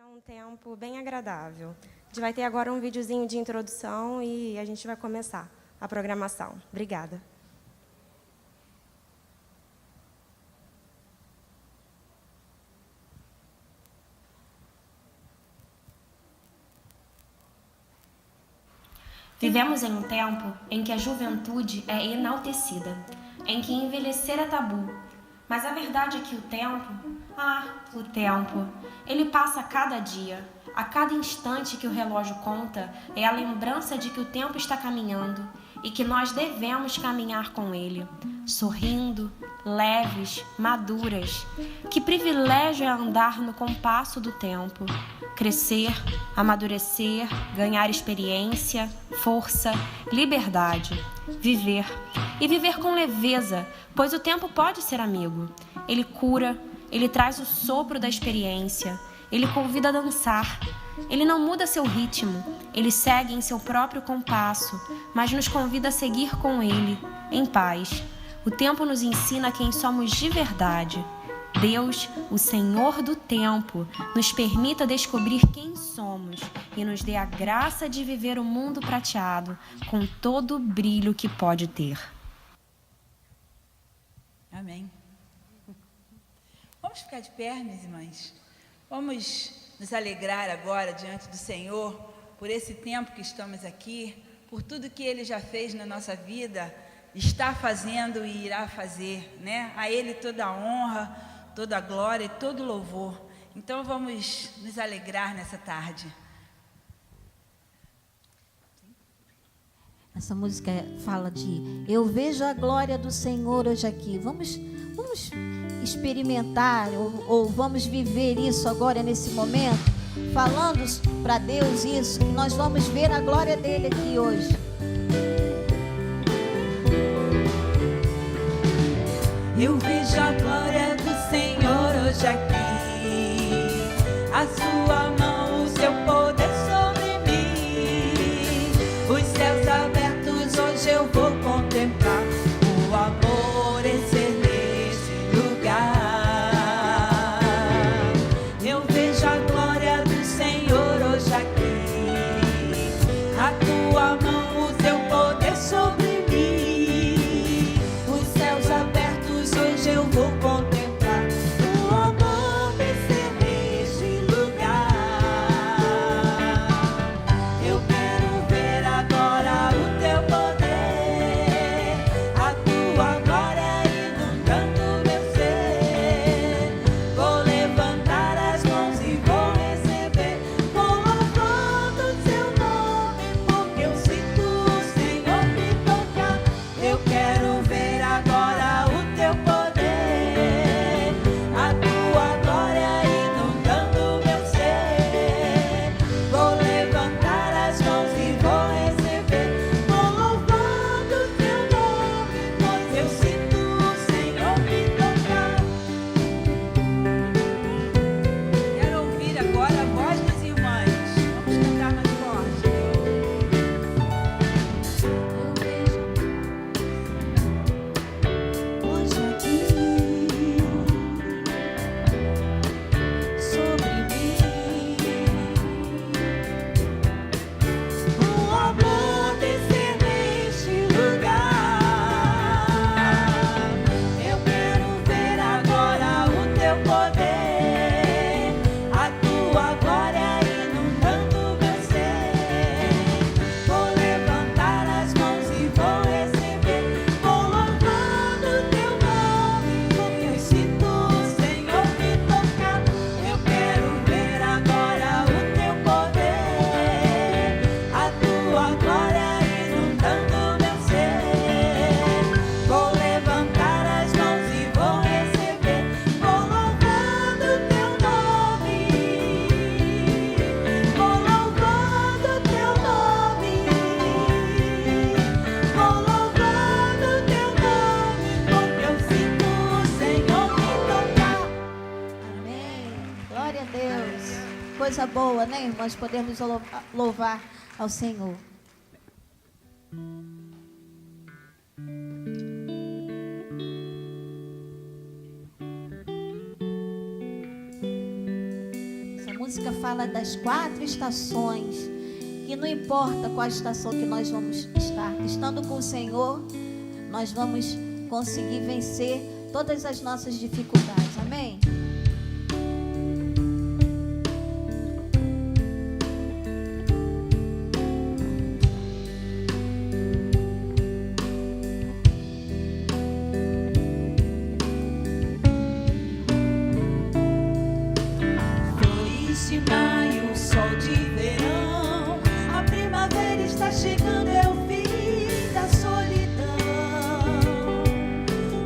Seja um tempo bem agradável. A gente vai ter agora um videozinho de introdução e a gente vai começar a programação. Obrigada. Vivemos em um tempo em que a juventude é enaltecida, em que envelhecer é tabu. Mas a verdade é que o tempo, ele passa a cada dia. A cada instante que o relógio conta é a lembrança de que o tempo está caminhando e que nós devemos caminhar com ele, sorrindo, leves, maduras. Que privilégio é andar no compasso do tempo, crescer, amadurecer, ganhar experiência, força, liberdade, viver. E viver com leveza, pois o tempo pode ser amigo. Ele cura, ele traz o sopro da experiência, ele convida a dançar. Ele não muda seu ritmo, ele segue em seu próprio compasso, mas nos convida a seguir com ele, em paz. O tempo nos ensina quem somos de verdade. Deus, o Senhor do tempo, nos permita descobrir quem somos e nos dê a graça de viver o mundo prateado com todo o brilho que pode ter. Amém. Vamos ficar de pé, minhas irmãs. Vamos nos alegrar agora diante do Senhor por esse tempo que estamos aqui, por tudo que Ele já fez na nossa vida, está fazendo e irá fazer, né? A Ele toda a honra, toda a glória e todo o louvor. Então vamos nos alegrar nessa tarde. Essa música fala de eu vejo a glória do Senhor hoje aqui. Vamos experimentar ou vamos viver isso agora nesse momento, falando para Deus isso, que nós vamos ver a glória dele aqui hoje. Eu vejo a glória do Senhor hoje aqui, a sua mão, o seu poder sobre mim, os céus abertos hoje eu vou contemplar, o amor exceder nesse lugar. Eu vejo a glória do Senhor hoje aqui, a tua mão, o teu poder sobre mim, os céus abertos hoje eu vou contemplar, o amor descer neste lugar. Eu quero ver agora o teu poder, a tua glória inundando meu ser. Vou levantar as mãos e vou receber, vou louvando o teu nome, porque eu sinto o Senhor me tocar. Eu quero ver agora o teu poder, a tua glória inundando meu ser. Vou levantar as mãos e vou receber, vou louvando o teu nome, pois eu sinto o Senhor me tocar. Quero ouvir agora a voz das irmãs. Vamos cantar mais forte. Hoje aqui sobre mim, O amor descer neste lugar. Eu quero ver agora o teu poder, a tua glória inundando meu ser. Vou levantar as mãos e vou receber, vou louvando o teu nome, porque eu sinto o Senhor me tocar. Eu quero ver agora o teu poder, a tua glória inundando meu ser. Vou levantar as mãos e vou receber, vou louvando o teu nome, vou louvando o teu nome, vou louvando o teu nome, porque eu sinto o Senhor me tocar. amém. Glória a Deus. Coisa boa, né, irmãs? Podemos louvar ao Senhor. música fala das 4 estações. E não importa qual estação que nós vamos estar, estando com o Senhor, nós vamos conseguir vencer todas as nossas dificuldades. Amém? Chegando é o fim da solidão.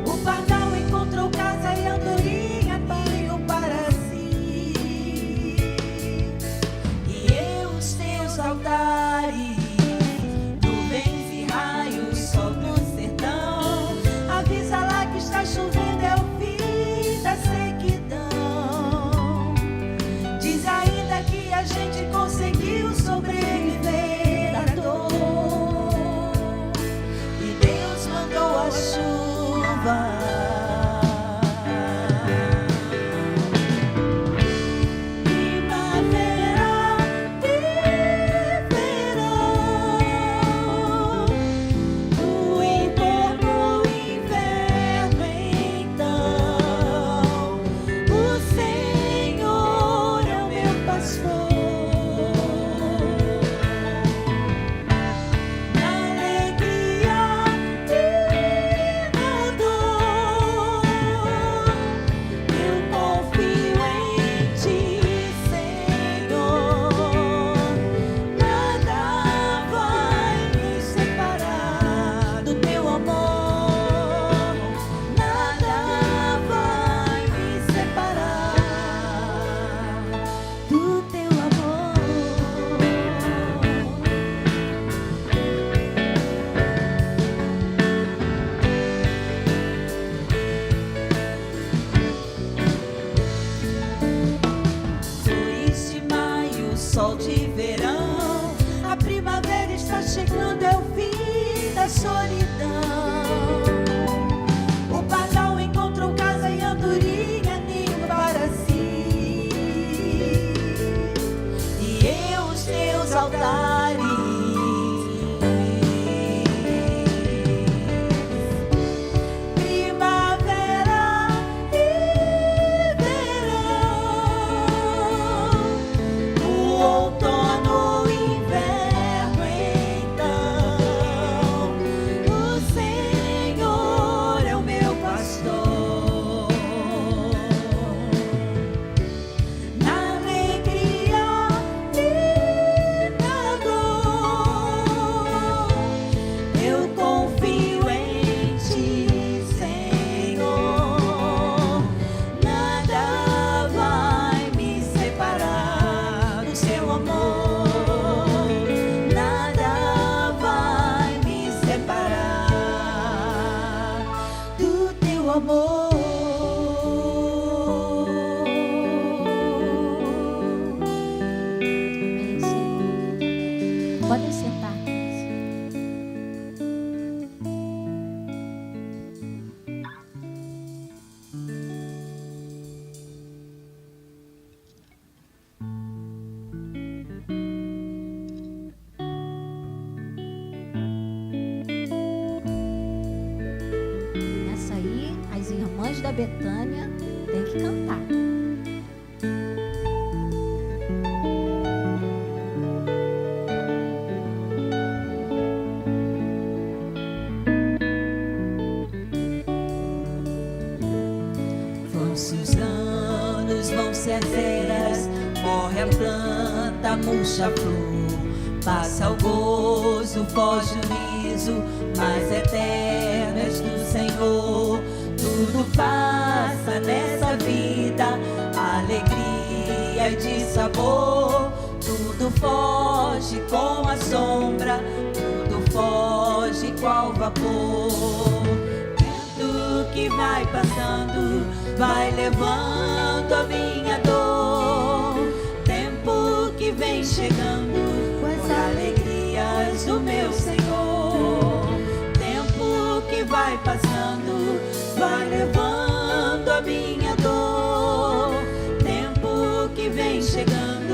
O pardal encontrou casa e andorinha, ninho para si. E eu os teus altares, nuvens e raios sobre o sertão. Avisa lá que está chovendo, é o fim da sequidão. Diz ainda que a gente conseguiu sobreviver. A chuva, primavera e verão, o inverno, então, o Senhor é o meu pastor. Sol de verão, a primavera está chegando, é o fim da solidão. O pardal encontrou casa e andorinha, ninho para si. E eu os teus altares, primavera e outono, inverno, então, o Senhor é o meu pastor. Na alegria e na dor, eu confio em Ti, Senhor. Nada vai me separar do Seu amor, nada vai me separar do Teu amor. Amém, Senhor. Podem sentar. Essa aí, as irmãs da Betânia têm que cantar. Vão-se os anos, vão-se as eras, morre a planta, murcha a flor, passa o gozo, foge o riso, mas eterno és tu, Senhor. Tudo passa nessa vida, alegria e de sabor. Tudo foge com a sombra, tudo foge qual vapor. Vento que vai passando, vai levando a minha dor. Tempo que vem chegando com as alegrias do meu Senhor. Tempo que vai passando, vai levando a minha dor. Tempo que vem chegando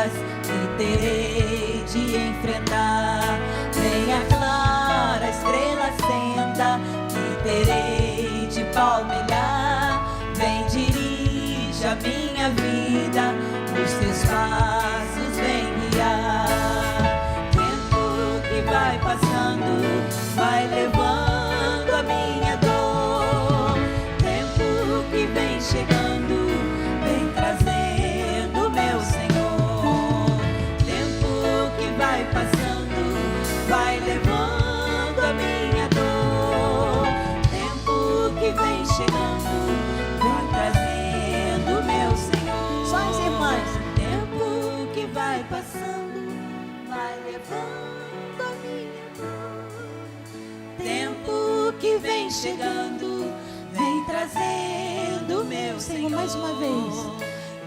lutas que terei de enfrentar. Vem a clara estrela acenda que terei de palmilhar. Vem, dirige a minha vida, os teus passos vem guiar. Tempo que vai passando, vai levando a minha dor. Tempo que vem chegando, vem trazendo meu Senhor. Tempo que vai passando, vai levando a minha dor. Tempo que vem chegando, vem trazendo meu Senhor. Só as irmãs. Tempo que vai passando, vai levando a minha dor. Tempo que vem chegando, vem trazendo meu Senhor. Mais uma vez.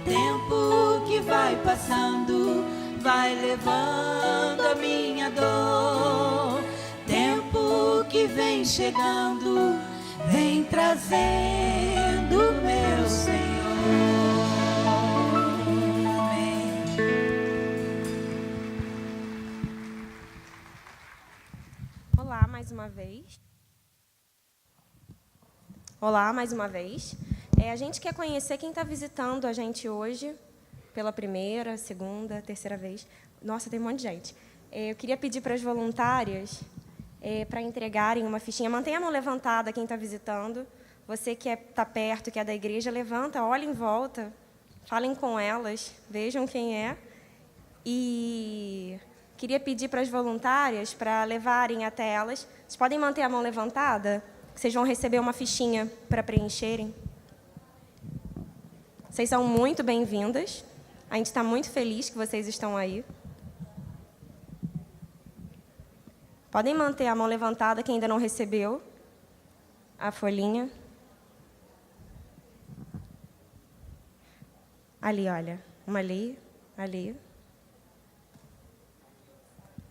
Tempo que vai passando, vai levando a minha dor. Tempo que vem chegando, vem trazendo meu Senhor. Amém. Olá, mais uma vez. Olá, mais uma vez. A gente quer conhecer quem está visitando a gente hoje, pela primeira, segunda, terceira vez. Nossa, tem um monte de gente. Eu queria pedir para as voluntárias para entregarem uma fichinha. Mantenha a mão levantada quem está visitando. Você que está perto, que é da igreja, levanta, olha em volta, falem com elas, vejam quem é. E queria pedir para as voluntárias para levarem até elas. Vocês podem manter a mão levantada? Vocês vão receber uma fichinha para preencherem. Vocês são muito bem-vindas. A gente está muito feliz que vocês estão aí. Podem manter a mão levantada quem ainda não recebeu a folhinha. Ali, olha. Uma ali, ali.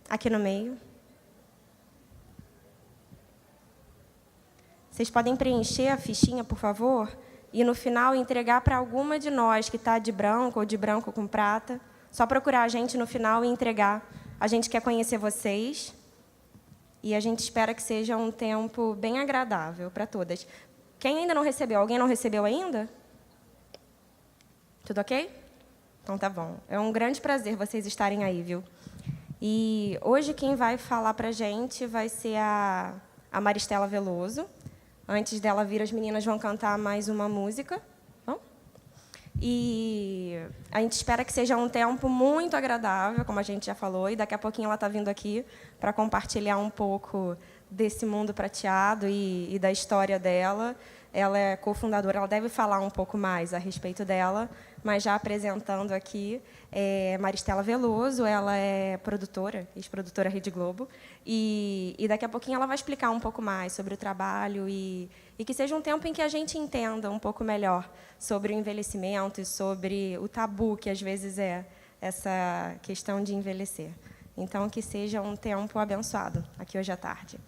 Aqui no meio. Vocês podem preencher a fichinha, por favor, e no final entregar para alguma de nós que está de branco ou de branco com prata. Só procurar a gente no final e entregar. A gente quer conhecer vocês e a gente espera que seja um tempo bem agradável para todas. Quem ainda não recebeu? Alguém não recebeu ainda? Tudo ok? Então tá bom. É um grande prazer vocês estarem aí, viu? E hoje quem vai falar para a gente vai ser a Maristela Veloso. Antes dela vir, as meninas vão cantar mais uma música. Bom? E a gente espera que seja um tempo muito agradável, como a gente já falou, e daqui a pouquinho ela está vindo aqui para compartilhar um pouco desse mundo prateado e da história dela. Ela é cofundadora, ela deve falar um pouco mais a respeito dela, mas já apresentando aqui, Maristela Veloso, ela é produtora, ex-produtora Rede Globo, e daqui a pouquinho ela vai explicar um pouco mais sobre o trabalho e que seja um tempo em que a gente entenda um pouco melhor sobre o envelhecimento e sobre o tabu que às vezes é essa questão de envelhecer. Então, que seja um tempo abençoado aqui hoje à tarde.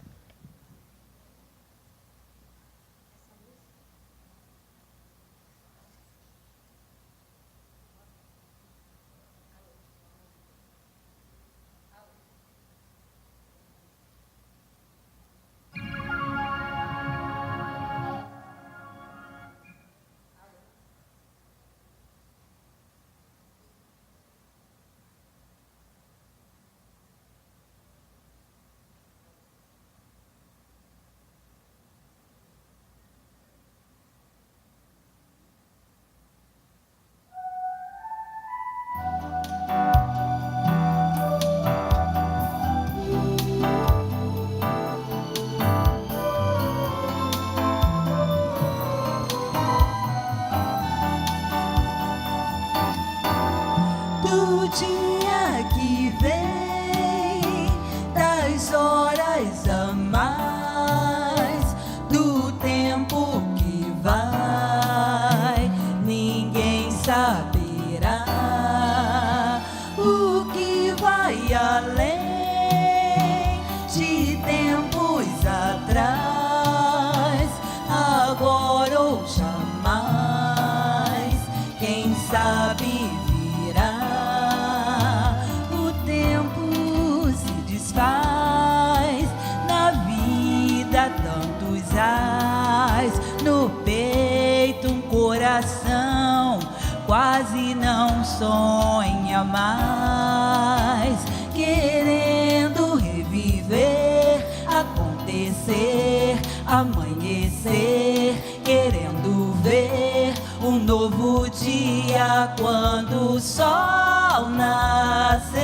faz, querendo reviver, acontecer, amanhecer, querendo ver um novo dia quando o sol nascer,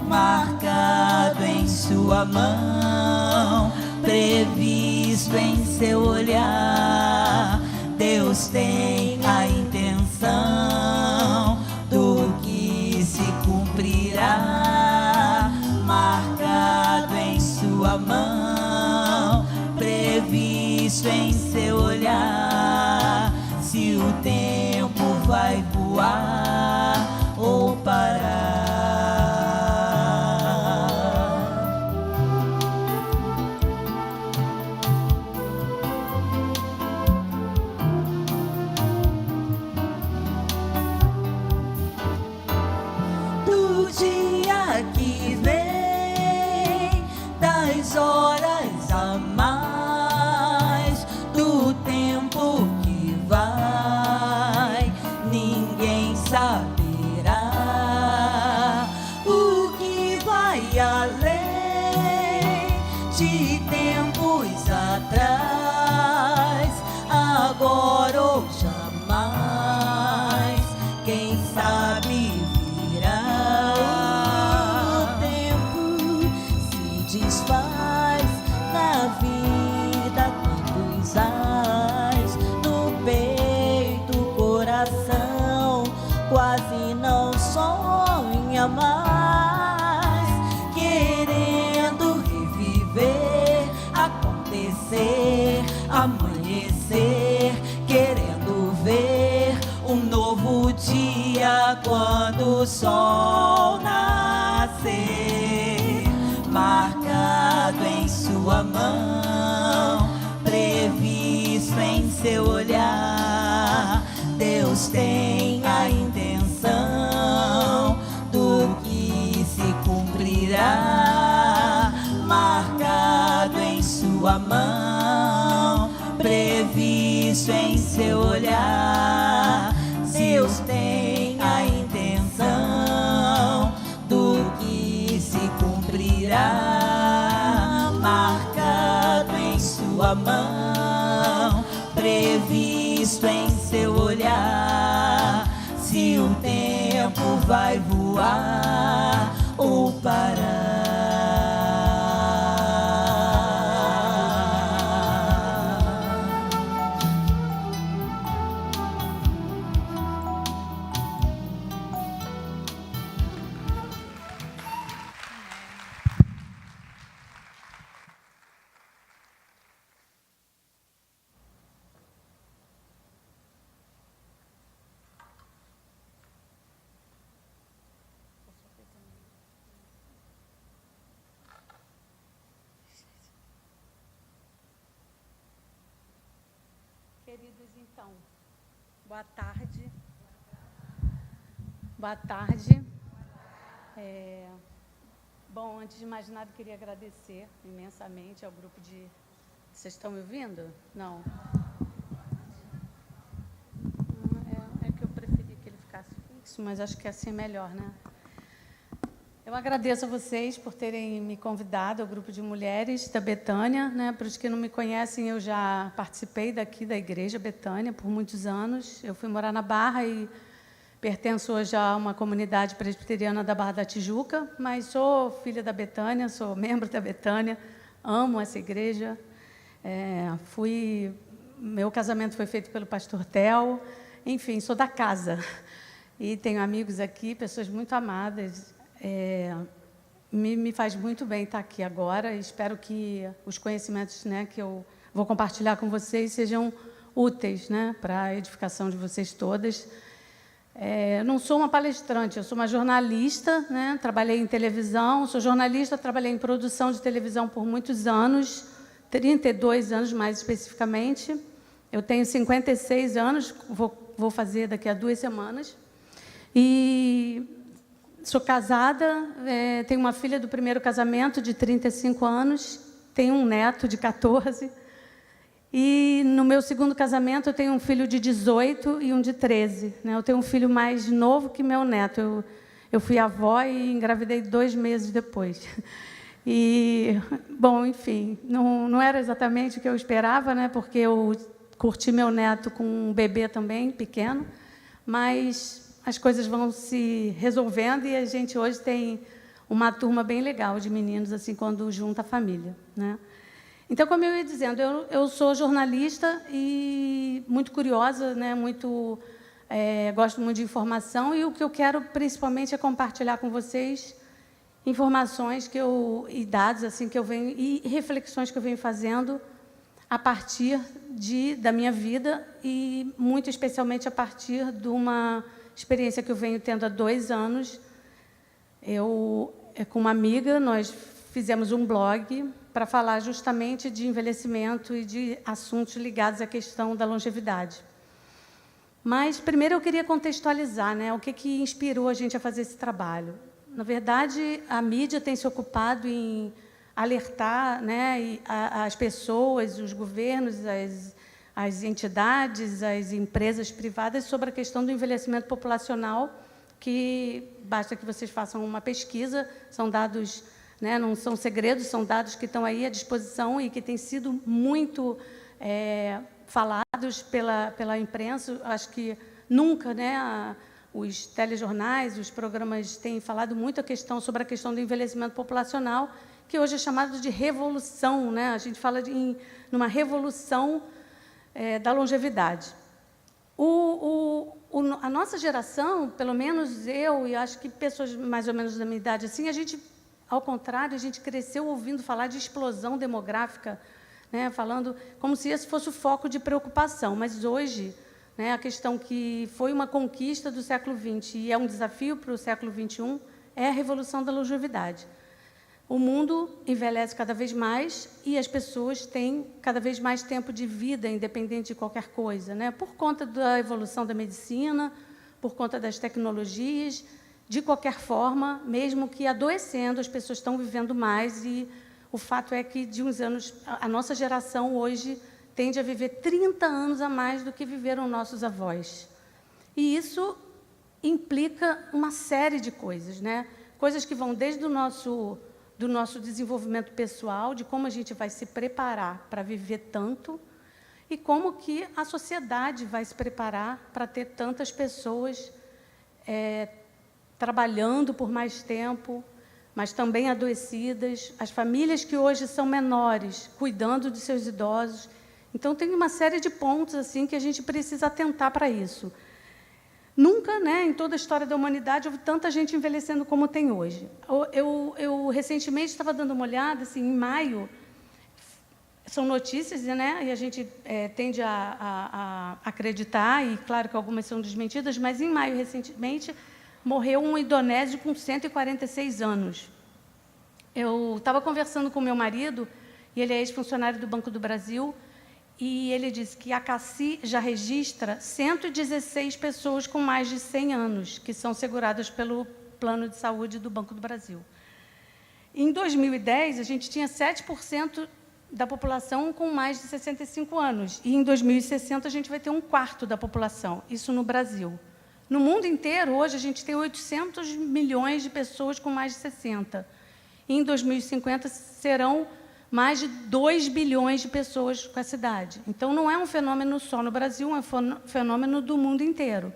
marcado em sua mão, previsto em seu olhar. Deus tem a intenção do que se cumprirá, marcado em sua mão, previsto em seu olhar. Se o tempo vai voar ou parar. Do dia que vem, das horas a mais, do tempo que vai, ninguém saberá. O que vai além de tempos atrás, agora ou jamais, quem sabe virá. O tempo se desfaz na vida, tantos ais no peito, coração quase não sonha mais, querendo reviver, acontecer, amanhecer, querendo ver um novo dia quando o sol nascer, marcado em sua mão, previsto em seu olhar. Deus tem a intenção do que se cumprirá, marcado em sua mão, previsto em seu olhar. Deus tem a intenção do que se cumprirá, marcado em sua mão, previsto em seu olhar. Se o tempo vai voar ou parar. Queridos, então, boa tarde. Boa tarde. Bom, antes de mais nada, queria agradecer imensamente ao grupo de... Vocês estão me ouvindo? Não. É que eu preferi que ele ficasse fixo, mas acho que assim é melhor, né? Eu agradeço a vocês por terem me convidado ao grupo de mulheres da Betânia, né? Para os que não me conhecem, eu já participei daqui da Igreja Betânia por muitos anos. Eu fui morar na Barra e pertenço hoje a uma comunidade presbiteriana da Barra da Tijuca, mas sou filha da Betânia, sou membro da Betânia, amo essa igreja. Meu casamento foi feito pelo pastor Theo, enfim, sou da casa. E tenho amigos aqui, pessoas muito amadas. Me faz muito bem estar aqui agora. Espero que os conhecimentos, né, que eu vou compartilhar com vocês sejam úteis, né, para a edificação de vocês todas. Não sou uma palestrante, eu sou uma jornalista, né, trabalhei em televisão, sou jornalista, trabalhei em produção de televisão por muitos anos, 32 anos mais especificamente. Eu tenho 56 anos, vou fazer daqui a 2 semanas. E sou casada, tenho uma filha do primeiro casamento de 35 anos, tenho um neto de 14. E no meu segundo casamento eu tenho um filho de 18 e um de 13. Né? Eu tenho um filho mais novo que meu neto. eu fui avó e engravidei 2 meses depois. E, bom, enfim, não era exatamente o que eu esperava, né? Porque eu curti meu neto com um bebê também, pequeno, mas as coisas vão se resolvendo e a gente hoje tem uma turma bem legal de meninos, assim, quando junta a família, né? Então, como eu ia dizendo, eu sou jornalista e muito curiosa, né? Gosto muito de informação, e o que eu quero principalmente é compartilhar com vocês informações e dados assim que eu venho, e reflexões que eu venho fazendo a partir da minha vida, e muito especialmente a partir de uma experiência que eu venho tendo há 2 anos. Com uma amiga, nós fizemos um blog para falar justamente de envelhecimento e de assuntos ligados à questão da longevidade. Mas, primeiro, eu queria contextualizar, né, o que inspirou a gente a fazer esse trabalho. Na verdade, a mídia tem se ocupado em alertar, né, as pessoas, os governos, as entidades, as empresas privadas sobre a questão do envelhecimento populacional, que basta que vocês façam uma pesquisa, são dados, né, não são segredos, são dados que estão aí à disposição e que têm sido muito falados pela imprensa. Acho que nunca, né, os telejornais, os programas têm falado muito sobre a questão do envelhecimento populacional, que hoje é chamado de revolução, né? A gente fala numa revolução da longevidade. A nossa geração, pelo menos eu, e acho que pessoas mais ou menos da minha idade, assim, ao contrário, a gente cresceu ouvindo falar de explosão demográfica, né, falando como se esse fosse o foco de preocupação. Mas hoje, né, a questão que foi uma conquista do século XX e é um desafio para o século XXI é a revolução da longevidade. O mundo envelhece cada vez mais e as pessoas têm cada vez mais tempo de vida, independente de qualquer coisa, né, por conta da evolução da medicina, por conta das tecnologias. De qualquer forma, mesmo que adoecendo, as pessoas estão vivendo mais, e o fato é que, de uns anos, a nossa geração hoje tende a viver 30 anos a mais do que viveram nossos avós. E isso implica uma série de coisas, né? Coisas que vão desde do nosso desenvolvimento pessoal, de como a gente vai se preparar para viver tanto, e como que a sociedade vai se preparar para ter tantas pessoas trabalhando por mais tempo, mas também adoecidas, as famílias que hoje são menores, cuidando de seus idosos. Então, tem uma série de pontos assim que a gente precisa atentar para isso. Nunca, né, em toda a história da humanidade, houve tanta gente envelhecendo como tem hoje. Eu recentemente estava dando uma olhada, assim, em maio, são notícias, né, e a gente tende a acreditar, e claro que algumas são desmentidas, mas em maio, recentemente, morreu um indonésio com 146 anos. Eu estava conversando com meu marido, e ele é ex-funcionário do Banco do Brasil, e ele disse que a CACI já registra 116 pessoas com mais de 100 anos, que são seguradas pelo Plano de Saúde do Banco do Brasil. Em 2010, a gente tinha 7% da população com mais de 65 anos, e em 2060 a gente vai ter 1/4 da população, isso no Brasil. No mundo inteiro, hoje, a gente tem 800 milhões de pessoas com mais de 60. E em 2050, serão mais de 2 bilhões de pessoas com essa idade. Então, não é um fenômeno só no Brasil, é um fenômeno do mundo inteiro.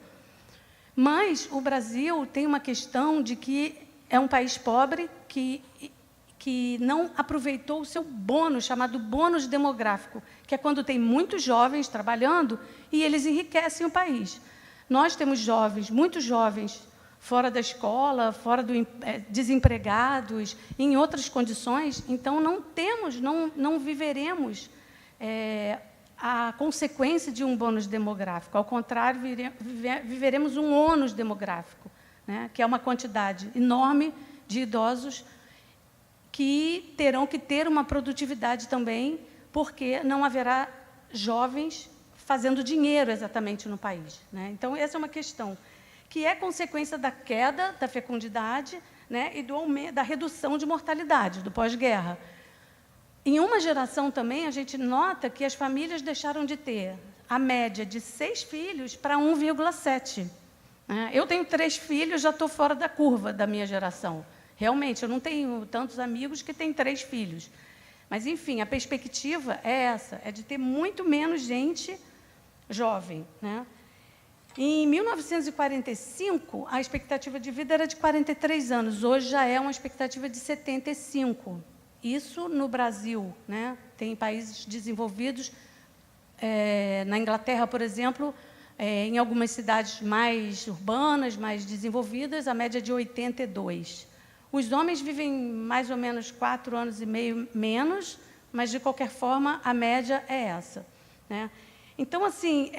Mas o Brasil tem uma questão de que é um país pobre que não aproveitou o seu bônus, chamado bônus demográfico, que é quando tem muitos jovens trabalhando e eles enriquecem o país. Nós temos jovens, muitos jovens, fora da escola, desempregados, em outras condições, então não viveremos a consequência de um bônus demográfico. Ao contrário, viveremos um ônus demográfico, né, que é uma quantidade enorme de idosos que terão que ter uma produtividade também, porque não haverá jovens fazendo dinheiro exatamente no país, né? Então, essa é uma questão que é consequência da queda da fecundidade, né, e da redução de mortalidade, do pós-guerra. Em uma geração também, a gente nota que as famílias deixaram de ter a média de 6 filhos para 1,7. né? Eu tenho 3 filhos, já estou fora da curva da minha geração. Realmente, eu não tenho tantos amigos que têm 3 filhos. Mas, enfim, a perspectiva é essa, é de ter muito menos gente jovem, né? Em 1945, a expectativa de vida era de 43 anos. Hoje já é uma expectativa de 75. Isso no Brasil, né? Tem países desenvolvidos, na Inglaterra, por exemplo, em algumas cidades mais urbanas, mais desenvolvidas, a média é de 82. Os homens vivem mais ou menos 4 anos e meio menos, mas, de qualquer forma, a média é essa, né? Então, assim,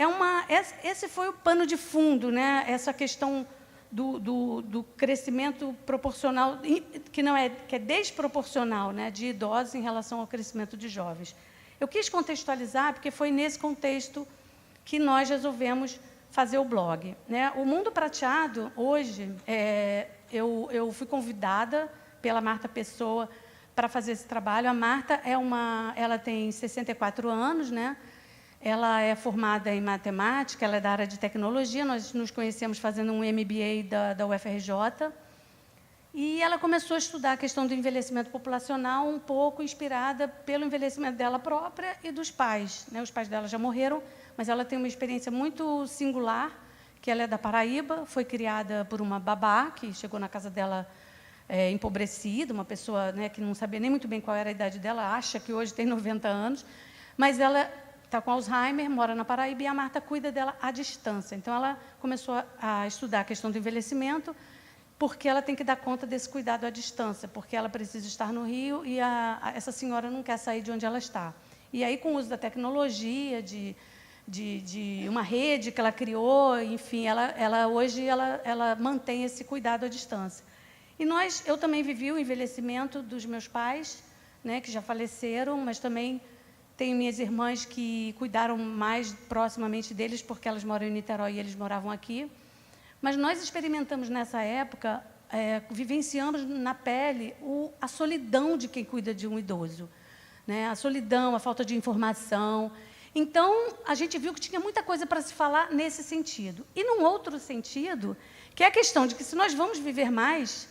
esse foi o pano de fundo, né? Essa questão do crescimento proporcional, que é desproporcional, né, de idosos em relação ao crescimento de jovens. Eu quis contextualizar, porque foi nesse contexto que nós resolvemos fazer o blog, né? O Mundo Prateado, hoje, eu fui convidada pela Marta Pessoa para fazer esse trabalho. A Marta ela tem 64 anos, né? Ela é formada em matemática, ela é da área de tecnologia. Nós nos conhecemos fazendo um MBA da UFRJ. E ela começou a estudar a questão do envelhecimento populacional, um pouco inspirada pelo envelhecimento dela própria e dos pais, né? Os pais dela já morreram, mas ela tem uma experiência muito singular, que ela é da Paraíba, foi criada por uma babá, que chegou na casa dela empobrecida, uma pessoa, né, que não sabia nem muito bem qual era a idade dela, acha que hoje tem 90 anos, mas ela está com Alzheimer, mora na Paraíba, e a Marta cuida dela à distância. Então, ela começou a estudar a questão do envelhecimento, porque ela tem que dar conta desse cuidado à distância, porque ela precisa estar no Rio e essa senhora não quer sair de onde ela está. E aí, com o uso da tecnologia, de uma rede que ela criou, enfim, hoje ela mantém esse cuidado à distância. E eu também vivi o envelhecimento dos meus pais, né, que já faleceram, mas também tenho minhas irmãs que cuidaram mais proximamente deles, porque elas moram em Niterói e eles moravam aqui. Mas nós experimentamos nessa época, vivenciamos na pele a solidão de quem cuida de um idoso, né? A solidão, a falta de informação. Então, a gente viu que tinha muita coisa para se falar nesse sentido. E num outro sentido, que é a questão de que, se nós vamos viver mais,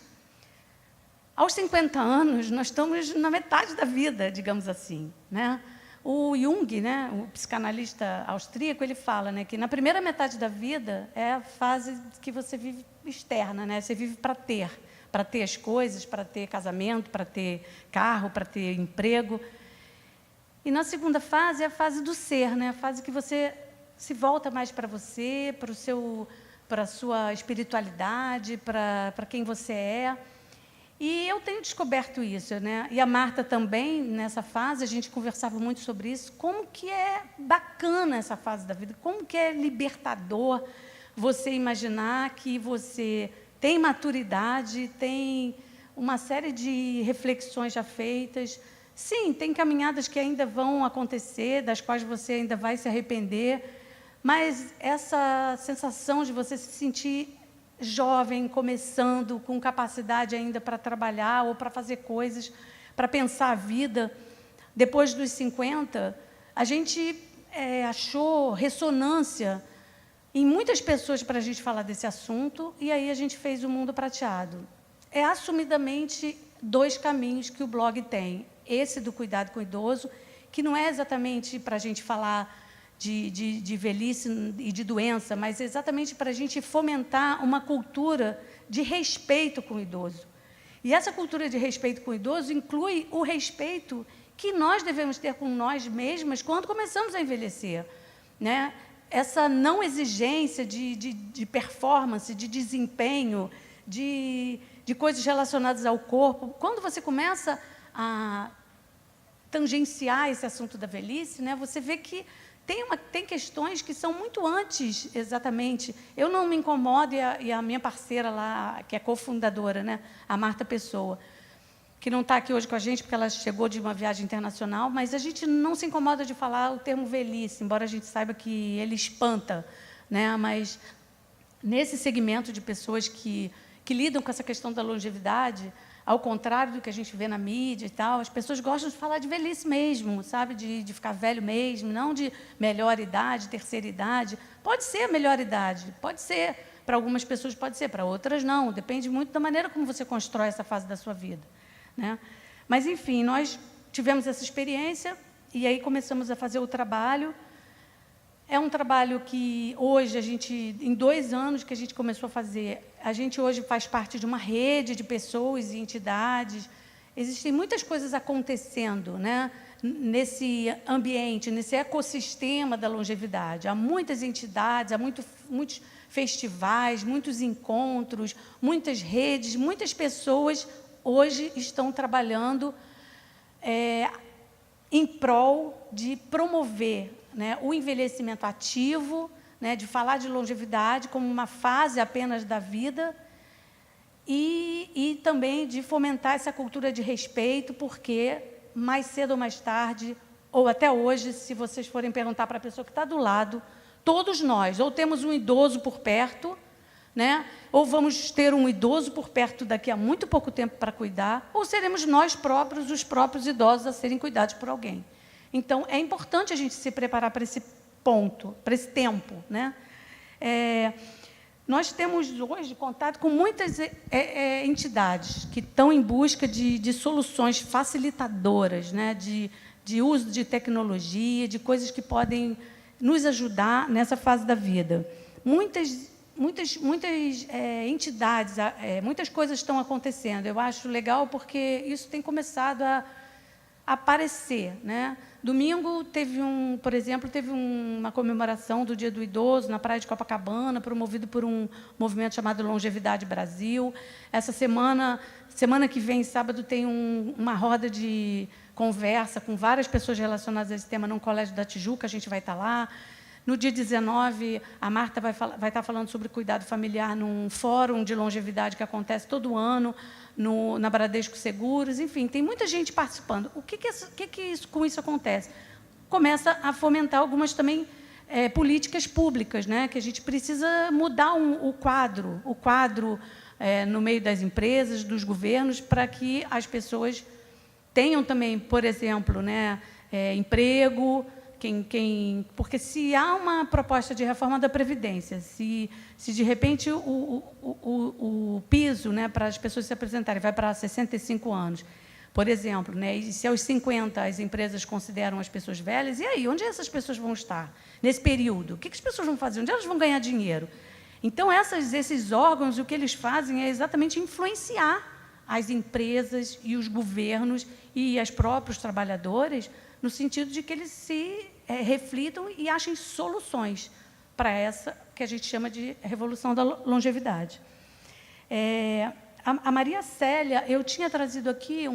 aos 50 anos, nós estamos na metade da vida, digamos assim, né? O Jung, né, o psicanalista austríaco, ele fala, né, que na primeira metade da vida é a fase que você vive externa, né? Você vive para ter as coisas, para ter casamento, para ter carro, para ter emprego. E na segunda fase é a fase do ser, né? A fase que você se volta mais para você, para a sua espiritualidade, para quem você é. E eu tenho descoberto isso, né? E a Marta também, nessa fase, a gente conversava muito sobre isso, como que é bacana essa fase da vida, como que é libertador você imaginar que você tem maturidade, tem uma série de reflexões já feitas. Sim, tem caminhadas que ainda vão acontecer, das quais você ainda vai se arrepender, mas essa sensação de você se sentir jovem, começando, com capacidade ainda para trabalhar ou para fazer coisas, para pensar a vida. Depois dos 50, a gente achou ressonância em muitas pessoas para a gente falar desse assunto, e aí a gente fez o Mundo Prateado. É assumidamente 2 caminhos que o blog tem. Esse do cuidado com o idoso, que não é exatamente para a gente falar de velhice e de doença, mas exatamente para a gente fomentar uma cultura de respeito com o idoso. E essa cultura de respeito com o idoso inclui o respeito que nós devemos ter com nós mesmas quando começamos a envelhecer, né? Essa não exigência de performance, de desempenho, de coisas relacionadas ao corpo. Quando você começa a tangenciar esse assunto da velhice, né, você vê que tem questões que são muito antes, exatamente. Eu não me incomodo, e a minha parceira lá, que é cofundadora, né, a Marta Pessoa, que não está aqui hoje com a gente, porque ela chegou de uma viagem internacional, mas a gente não se incomoda de falar o termo velhice, embora a gente saiba que ele espanta, né, mas nesse segmento de pessoas que lidam com essa questão da longevidade, ao contrário do que a gente vê na mídia e tal, as pessoas gostam de falar de velhice mesmo, sabe? De ficar velho mesmo, não de melhor idade, terceira idade. Pode ser a melhor idade, pode ser, Para algumas pessoas pode ser, para outras não. Depende muito da maneira como você constrói essa fase da sua vida, né? Mas, enfim, nós tivemos essa experiência e aí começamos a fazer o trabalho. É um trabalho que hoje, em 2 anos que a gente começou a fazer, a gente hoje faz parte de uma rede de pessoas e entidades. Existem muitas coisas acontecendo, né, nesse ambiente, nesse ecossistema da longevidade. Há muitas entidades, há muitos festivais, muitos encontros, muitas redes, muitas pessoas hoje estão trabalhando em prol de promover, né, o envelhecimento ativo, né, de falar de longevidade como uma fase apenas da vida e também de fomentar essa cultura de respeito, porque mais cedo ou mais tarde, ou até hoje, se vocês forem perguntar para a pessoa que está do lado, todos nós, ou temos um idoso por perto, né, ou vamos ter um idoso por perto daqui a muito pouco tempo para cuidar, ou seremos nós próprios, os próprios idosos, a serem cuidados por alguém. Então, é importante a gente se preparar para esse ponto, para esse tempo, né? Nós temos hoje contato com muitas entidades que estão em busca de soluções facilitadoras, né? De uso de tecnologia, de coisas que podem nos ajudar nessa fase da vida. Muitas entidades, muitas coisas estão acontecendo. Eu acho legal porque isso tem começado a aparecer, né? Domingo por exemplo, teve uma comemoração do Dia do Idoso na Praia de Copacabana, promovido por um movimento chamado Longevidade Brasil. Essa semana que vem, sábado, tem uma roda de conversa com várias pessoas relacionadas a esse tema num colégio da Tijuca, a gente vai estar lá. No dia 19, a Marta vai estar falando sobre cuidado familiar num fórum de longevidade que acontece todo ano, na Bradesco Seguros. Enfim, tem muita gente participando. Com isso acontece? Começa a fomentar algumas também políticas públicas, né? Que a gente precisa mudar o quadro no meio das empresas, dos governos, para que as pessoas tenham também, por exemplo, né, emprego. Porque se há uma proposta de reforma da Previdência, se de repente o piso, né, para as pessoas se apresentarem vai para 65 anos, por exemplo, né, e se aos 50 as empresas consideram as pessoas velhas, e aí, onde essas pessoas vão estar nesse período? O que as pessoas vão fazer? Onde elas vão ganhar dinheiro? Então, esses órgãos, o que eles fazem é exatamente influenciar as empresas e os governos e os próprios trabalhadores, no sentido de que eles se reflitam e achem soluções para essa que a gente chama de revolução da longevidade. A Maria Célia, eu tinha trazido aqui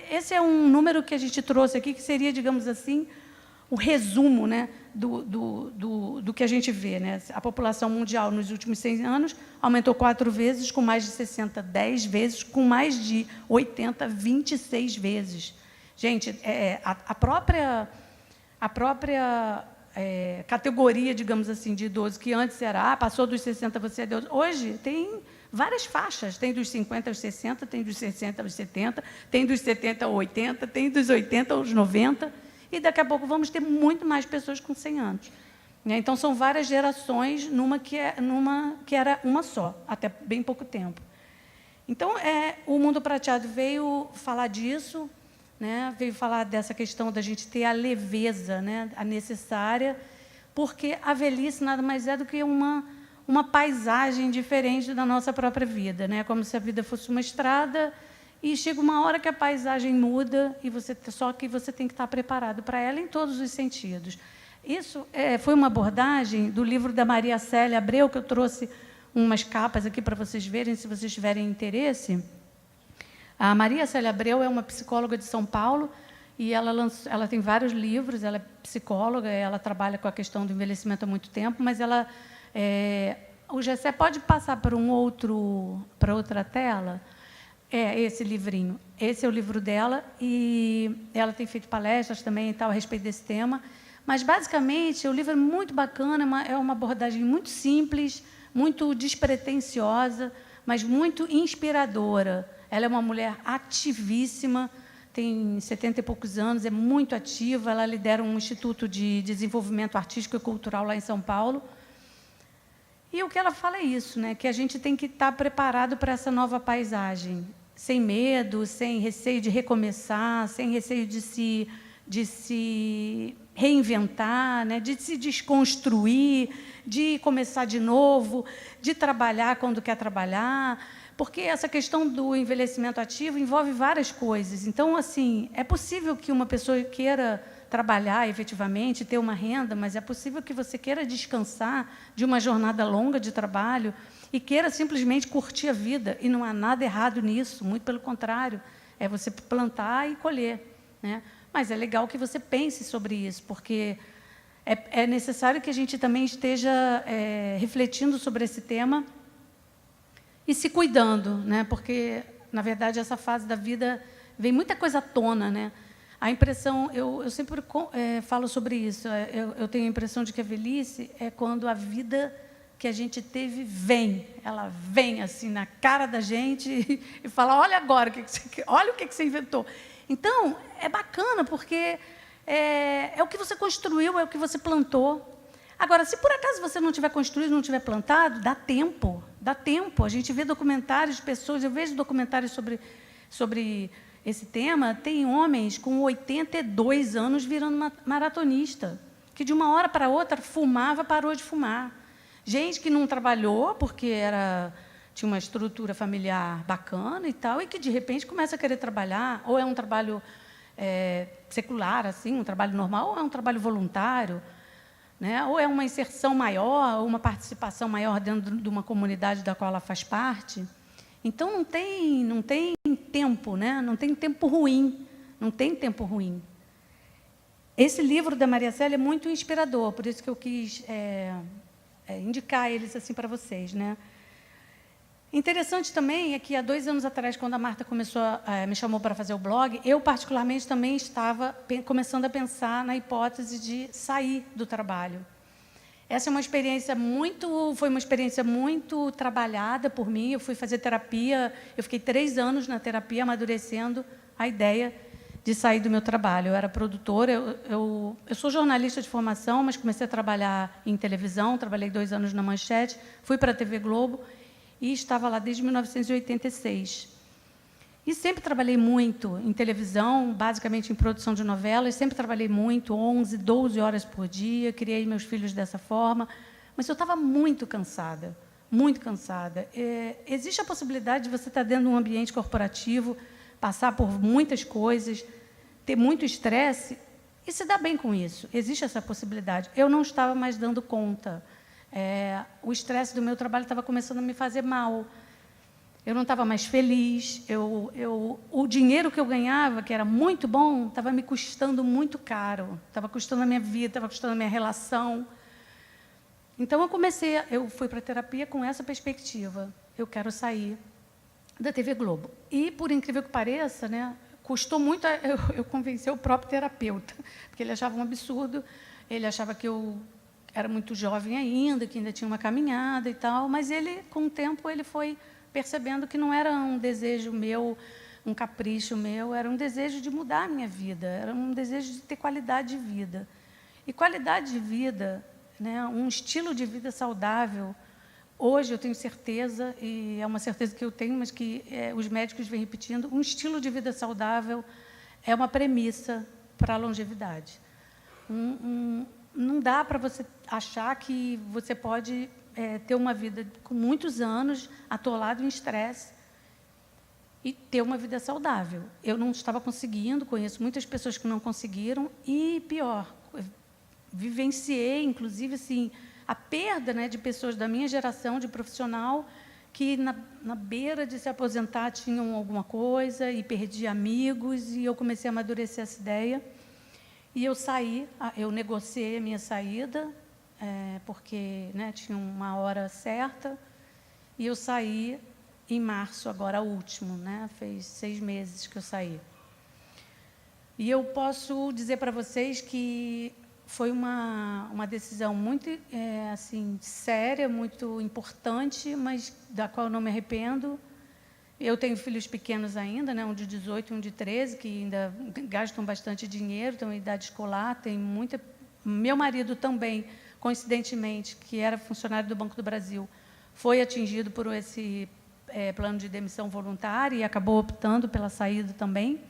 esse é um número que a gente trouxe aqui, que seria, digamos assim, o resumo, né, do que a gente vê, né? A população mundial, nos últimos 100 anos, aumentou 4 vezes, com mais de 60, 10 vezes, com mais de 80, 26 vezes. Gente, a própria categoria, digamos assim, de idoso, que antes era, passou dos 60, você é idoso, hoje tem várias faixas, tem dos 50 aos 60, tem dos 60 aos 70, tem dos 70 aos 80, tem dos 80 aos 90, e daqui a pouco vamos ter muito mais pessoas com 100 anos. Então, são várias gerações numa que era uma só, até bem pouco tempo. Então, o Mundo Prateado veio falar disso, né? Veio falar dessa questão da gente ter a leveza, né, a necessária, porque a velhice nada mais é do que uma paisagem diferente da nossa própria vida, né? Como se a vida fosse uma estrada e chega uma hora que a paisagem muda e só que você tem que estar preparado para ela em todos os sentidos. Isso foi uma abordagem do livro da Maria Célia Abreu, que eu trouxe umas capas aqui para vocês verem, se vocês tiverem interesse. A Maria Célia Abreu é uma psicóloga de São Paulo e ela tem vários livros, ela é psicóloga, ela trabalha com a questão do envelhecimento há muito tempo, mas o Gessé pode passar para outra tela? Esse livrinho. Esse é o livro dela e ela tem feito palestras também e tal, a respeito desse tema. Mas, basicamente, o livro é muito bacana, é uma abordagem muito simples, muito despretensiosa, mas muito inspiradora. Ela é uma mulher ativíssima, tem 70 e poucos anos, é muito ativa, ela lidera um instituto de desenvolvimento artístico e cultural lá em São Paulo. E o que ela fala é isso, né? Que a gente tem que estar preparado para essa nova paisagem, sem medo, sem receio de recomeçar, sem receio de se reinventar, né? De se desconstruir, de começar de novo, de trabalhar quando quer trabalhar, porque essa questão do envelhecimento ativo envolve várias coisas. Então, assim, é possível que uma pessoa queira trabalhar efetivamente, ter uma renda, mas é possível que você queira descansar de uma jornada longa de trabalho e queira simplesmente curtir a vida, e não há nada errado nisso, muito pelo contrário, é você plantar e colher, né? Mas é legal que você pense sobre isso, porque é necessário que a gente também esteja refletindo sobre esse tema e se cuidando, né? Porque, na verdade, essa fase da vida vem muita coisa à tona, né? A impressão, eu sempre falo sobre isso, eu tenho a impressão de que a velhice é quando a vida que a gente teve ela vem assim na cara da gente e fala, olha agora, olha o que você inventou. Então, é bacana, porque é o que você construiu, é o que você plantou. Agora, se por acaso você não tiver construído, não tiver plantado, dá tempo. A gente vê documentários de pessoas, eu vejo documentários sobre esse tema, tem homens com 82 anos virando maratonista, que de uma hora para outra fumava, parou de fumar. Gente que não trabalhou porque tinha uma estrutura familiar bacana e tal, e que de repente começa a querer trabalhar, ou é um trabalho secular, assim, um trabalho normal, ou é um trabalho voluntário, né? Ou é uma inserção maior, ou uma participação maior dentro de uma comunidade da qual ela faz parte. Então, não tem tempo, né? Não tem tempo ruim. Esse livro da Maria Célia é muito inspirador, por isso que eu quis indicar eles assim para vocês, né? Interessante também é que, há 2 anos atrás, quando a Marta me chamou para fazer o blog, eu, particularmente, também estava começando a pensar na hipótese de sair do trabalho. Essa foi uma experiência muito trabalhada por mim. Eu fui fazer terapia, eu fiquei 3 anos na terapia, amadurecendo a ideia de sair do meu trabalho. Eu era produtora, eu sou jornalista de formação, mas comecei a trabalhar em televisão, trabalhei 2 anos na Manchete, fui para a TV Globo, e estava lá desde 1986. E sempre trabalhei muito em televisão, basicamente em produção de novelas, sempre trabalhei muito, 11, 12 horas por dia, criei meus filhos dessa forma, mas eu estava muito cansada, muito cansada. Existe a possibilidade de você estar dentro de um ambiente corporativo, passar por muitas coisas, ter muito estresse e se dar bem com isso. Existe essa possibilidade. Eu não estava mais dando conta. O estresse do meu trabalho estava começando a me fazer mal. Eu não estava mais feliz. O dinheiro que eu ganhava, que era muito bom, estava me custando muito caro. Estava custando a minha vida, estava custando a minha relação. Então, eu fui para a terapia com essa perspectiva. Eu quero sair da TV Globo. E, por incrível que pareça, né, custou muito eu convencer o próprio terapeuta, porque ele achava um absurdo, ele achava que eu era muito jovem ainda, que ainda tinha uma caminhada e tal, mas ele, com o tempo, ele foi percebendo que não era um desejo meu, um capricho meu, era um desejo de mudar a minha vida, era um desejo de ter qualidade de vida. E qualidade de vida, né, um estilo de vida saudável, hoje eu tenho certeza, e é uma certeza que eu tenho, mas que os médicos vêm repetindo, um estilo de vida saudável é uma premissa para a longevidade. Não dá para você achar que você pode ter uma vida com muitos anos, atolado em estresse, e ter uma vida saudável. Eu não estava conseguindo, conheço muitas pessoas que não conseguiram, e pior, vivenciei, inclusive, assim, a perda, né, de pessoas da minha geração, de profissional, que na beira de se aposentar tinham alguma coisa, e perdi amigos, e eu comecei a amadurecer essa ideia. E eu saí, eu negociei a minha saída, porque, né, tinha uma hora certa, e eu saí em março, agora último, né, fez 6 meses que eu saí. E eu posso dizer para vocês que foi uma decisão muito assim, séria, muito importante, mas da qual eu não me arrependo. Eu tenho filhos pequenos ainda, né, um de 18 e um de 13, que ainda gastam bastante dinheiro, estão em idade escolar, tem muita... Meu marido também coincidentemente, que era funcionário do Banco do Brasil, foi atingido por esse plano de demissão voluntária e acabou optando pela saída também.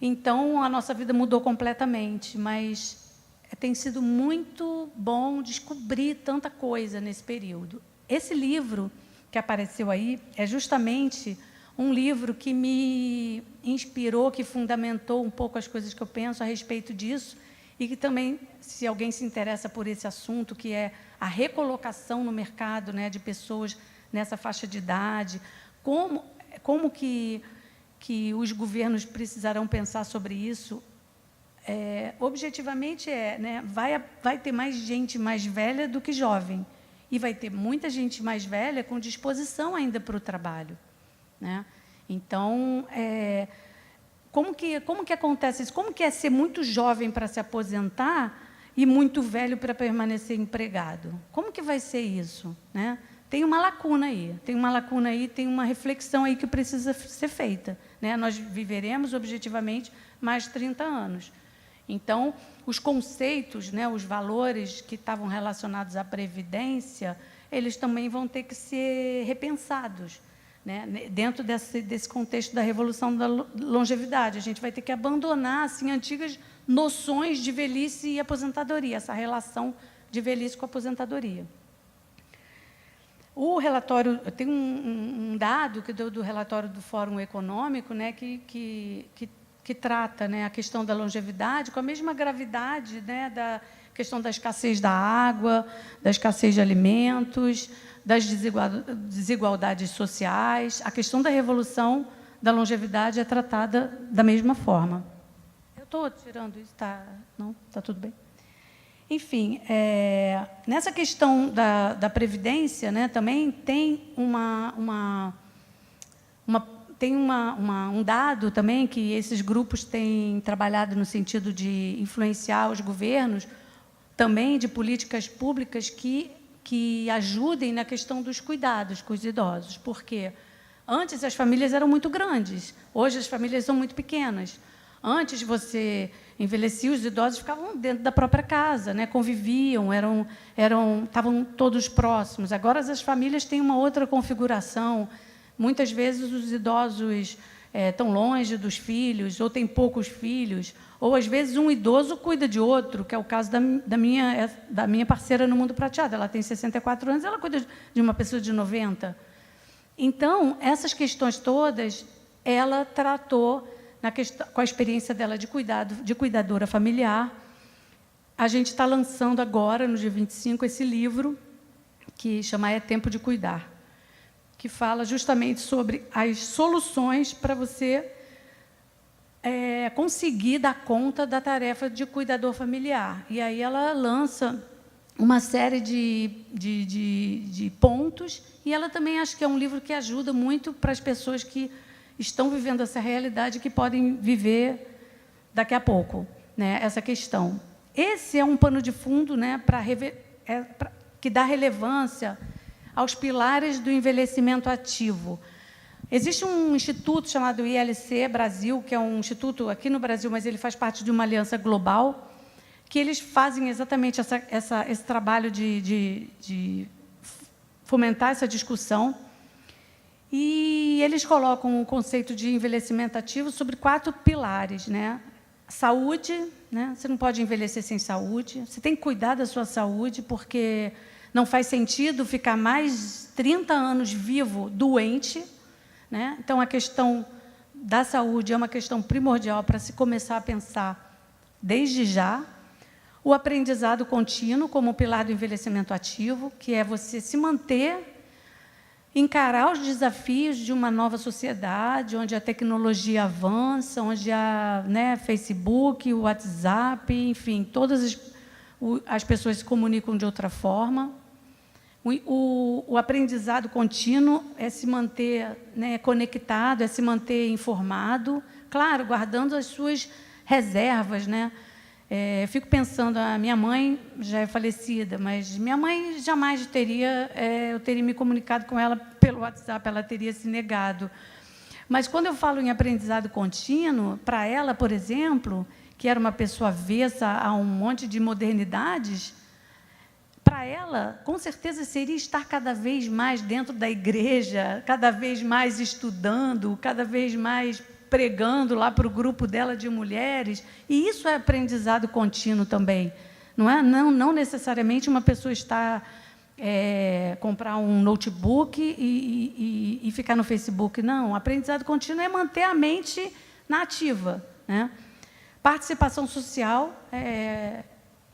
Então, a nossa vida mudou completamente, mas tem sido muito bom descobrir tanta coisa nesse período. Esse livro que apareceu aí é justamente um livro que me inspirou, que fundamentou um pouco as coisas que eu penso a respeito disso, e que também, se alguém se interessa por esse assunto, que é a recolocação no mercado, né, de pessoas nessa faixa de idade, como que os governos precisarão pensar sobre isso, objetivamente né, vai ter mais gente mais velha do que jovem, e vai ter muita gente mais velha com disposição ainda para o trabalho, né? Então, como que acontece isso? Como que é ser muito jovem para se aposentar e muito velho para permanecer empregado? Como que vai ser isso, né? Tem uma lacuna aí, tem uma reflexão aí que precisa ser feita, né? Nós viveremos objetivamente mais de 30 anos. Então, os conceitos, né, os valores que estavam relacionados à previdência, eles também vão ter que ser repensados, né, dentro desse contexto da revolução da longevidade. A gente vai ter que abandonar assim, antigas noções de velhice e aposentadoria, essa relação de velhice com a aposentadoria. O relatório, tem um dado que do relatório do Fórum Econômico, né, que trata, né, a questão da longevidade com a mesma gravidade, né, da questão da escassez da água, da escassez de alimentos, das desigualdades sociais. A questão da revolução da longevidade é tratada da mesma forma. Eu estou tirando isso, tá? Não? Está tudo bem? Enfim, nessa questão da Previdência, né, também tem um dado também que esses grupos têm trabalhado no sentido de influenciar os governos, também de políticas públicas que ajudem na questão dos cuidados com os idosos, porque antes as famílias eram muito grandes, hoje as famílias são muito pequenas. Antes você envelhecia, os idosos ficavam dentro da própria casa, né? Conviviam, estavam todos próximos. Agora as famílias têm uma outra configuração. Muitas vezes os idosos estão longe dos filhos, ou têm poucos filhos, ou às vezes um idoso cuida de outro, que é o caso da minha parceira no Mundo Prateado. Ela tem 64 anos, ela cuida de uma pessoa de 90. Então, essas questões todas, ela tratou com a experiência dela de cuidadora familiar. A gente está lançando agora, no dia 25, esse livro, que chama É Tempo de Cuidar, que fala justamente sobre as soluções para você conseguir dar conta da tarefa de cuidador familiar. E aí ela lança uma série de pontos, e ela também acho que é um livro que ajuda muito para as pessoas que estão vivendo essa realidade, que podem viver daqui a pouco, né, essa questão. Esse é um pano de fundo, né, que dá relevância aos pilares do envelhecimento ativo. Existe um instituto chamado ILC Brasil, que é um instituto aqui no Brasil, mas ele faz parte de uma aliança global, que eles fazem exatamente esse trabalho de fomentar essa discussão. E eles colocam o conceito de envelhecimento ativo sobre 4 pilares, né? Saúde, né? Você não pode envelhecer sem saúde. Você tem que cuidar da sua saúde, porque não faz sentido ficar mais 30 anos vivo, doente, né? Então, a questão da saúde é uma questão primordial para se começar a pensar desde já. O aprendizado contínuo como pilar do envelhecimento ativo, que é você se manter, encarar os desafios de uma nova sociedade, onde a tecnologia avança, onde há, né, Facebook, o WhatsApp, enfim, todas as pessoas se comunicam de outra forma. O aprendizado contínuo é se manter, né, conectado, é se manter informado, claro, guardando as suas reservas, né? Fico pensando, a minha mãe já é falecida, mas minha mãe jamais eu teria me comunicado com ela pelo WhatsApp, ela teria se negado. Mas, quando eu falo em aprendizado contínuo, para ela, por exemplo, que era uma pessoa avessa a um monte de modernidades, para ela, com certeza, seria estar cada vez mais dentro da igreja, cada vez mais estudando, cada vez mais pregando lá para o grupo dela de mulheres. E isso é aprendizado contínuo também. Não é? Não necessariamente uma pessoa está... comprar um notebook e ficar no Facebook. Não, aprendizado contínuo é manter a mente na ativa, né? Participação social,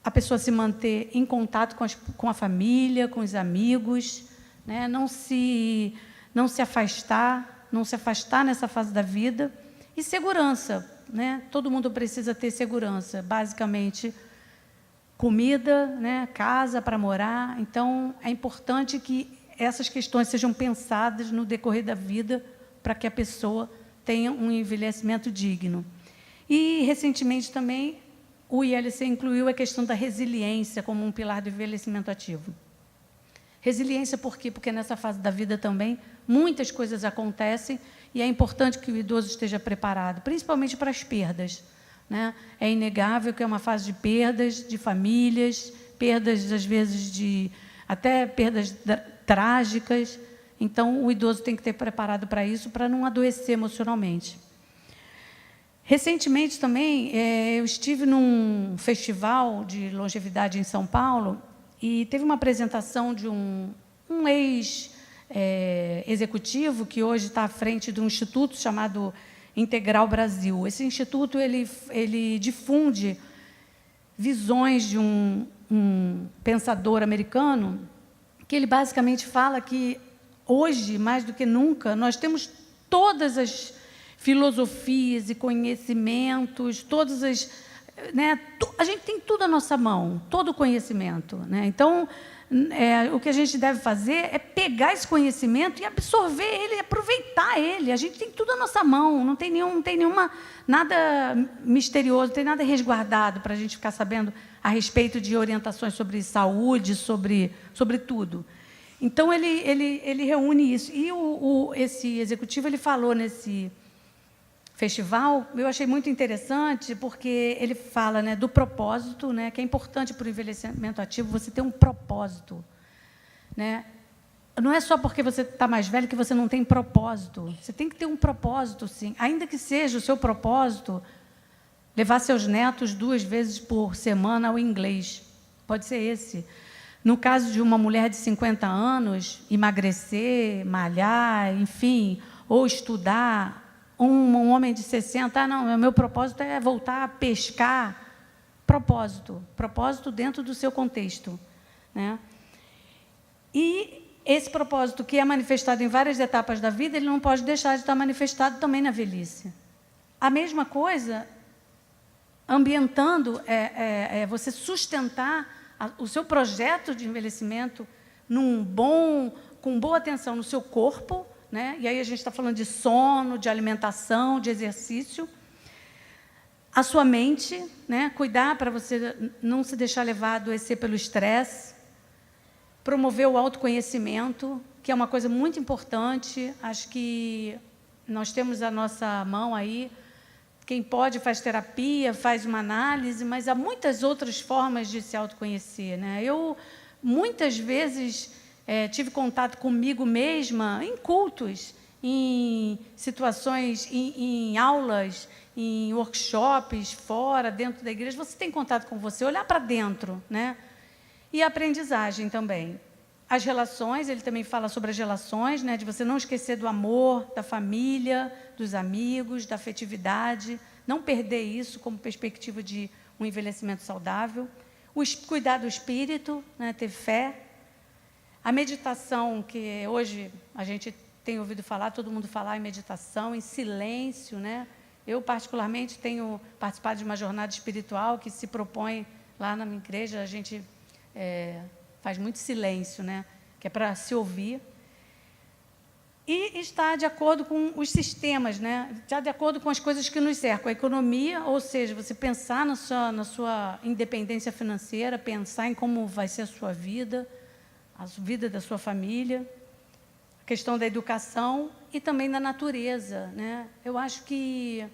a pessoa se manter em contato com a família, com os amigos, né? Não se afastar nessa fase da vida. E segurança, né? Todo mundo precisa ter segurança, basicamente comida, né? Casa para morar. Então, é importante que essas questões sejam pensadas no decorrer da vida para que a pessoa tenha um envelhecimento digno. E, recentemente, também, o ILC incluiu a questão da resiliência como um pilar do envelhecimento ativo. Resiliência por quê? Porque nessa fase da vida também muitas coisas acontecem e é importante que o idoso esteja preparado, principalmente para as perdas, né? É inegável que é uma fase de perdas de famílias, perdas, às vezes, até perdas trágicas. Então, o idoso tem que ter preparado para isso, para não adoecer emocionalmente. Recentemente, também, eu estive num festival de longevidade em São Paulo e teve uma apresentação de um ex-executivo que hoje está à frente de um instituto chamado Integral Brasil. Esse instituto ele difunde visões de um pensador americano que ele basicamente fala que hoje, mais do que nunca, nós temos todas as filosofias e conhecimentos, todas as, né, a gente tem tudo à nossa mão, todo o conhecimento, né? Então, o que a gente deve fazer é pegar esse conhecimento e absorver ele, aproveitar ele. A gente tem tudo à nossa mão, não tem nada misterioso, não tem nada resguardado para a gente ficar sabendo a respeito de orientações sobre saúde, sobre tudo. Então, ele reúne isso. E esse executivo ele falou nesse festival, eu achei muito interessante, porque ele fala, né, do propósito, né, que é importante para o envelhecimento ativo você ter um propósito, né? Não é só porque você está mais velho que você não tem propósito. Você tem que ter um propósito, sim. Ainda que seja o seu propósito levar seus netos 2 vezes por semana ao inglês. Pode ser esse. No caso de uma mulher de 50 anos, emagrecer, malhar, enfim, ou estudar. Um homem de 60, não, o meu propósito é voltar a pescar. Propósito dentro do seu contexto, né? E esse propósito, que é manifestado em várias etapas da vida, ele não pode deixar de estar manifestado também na velhice. A mesma coisa, ambientando, você sustentar o seu projeto de envelhecimento com boa atenção no seu corpo, né? E aí a gente está falando de sono, de alimentação, de exercício. A sua mente, né? Cuidar para você não se deixar levar a adoecer pelo estresse. Promover o autoconhecimento, que é uma coisa muito importante. Acho que nós temos a nossa mão aí. Quem pode faz terapia, faz uma análise, mas há muitas outras formas de se autoconhecer, né? Eu, muitas vezes... tive contato comigo mesma em cultos, em situações, em aulas, em workshops, fora, dentro da igreja. Você tem contato com você, olhar para dentro, né? E a aprendizagem também. As relações, ele também fala sobre as relações, né? De você não esquecer do amor, da família, dos amigos, da afetividade, não perder isso como perspectiva de um envelhecimento saudável. Cuidar do espírito, né? Ter fé. A meditação, que hoje a gente tem ouvido falar, todo mundo falar em meditação, em silêncio, né? Eu, particularmente, tenho participado de uma jornada espiritual que se propõe, lá na minha igreja, a gente faz muito silêncio, né? Que é para se ouvir. E está de acordo com os sistemas, né? Está de acordo com as coisas que nos cercam. A economia, ou seja, você pensar na sua independência financeira, pensar em como vai ser a sua vida, a vida da sua família, a questão da educação e também da natureza, né? Eu acho que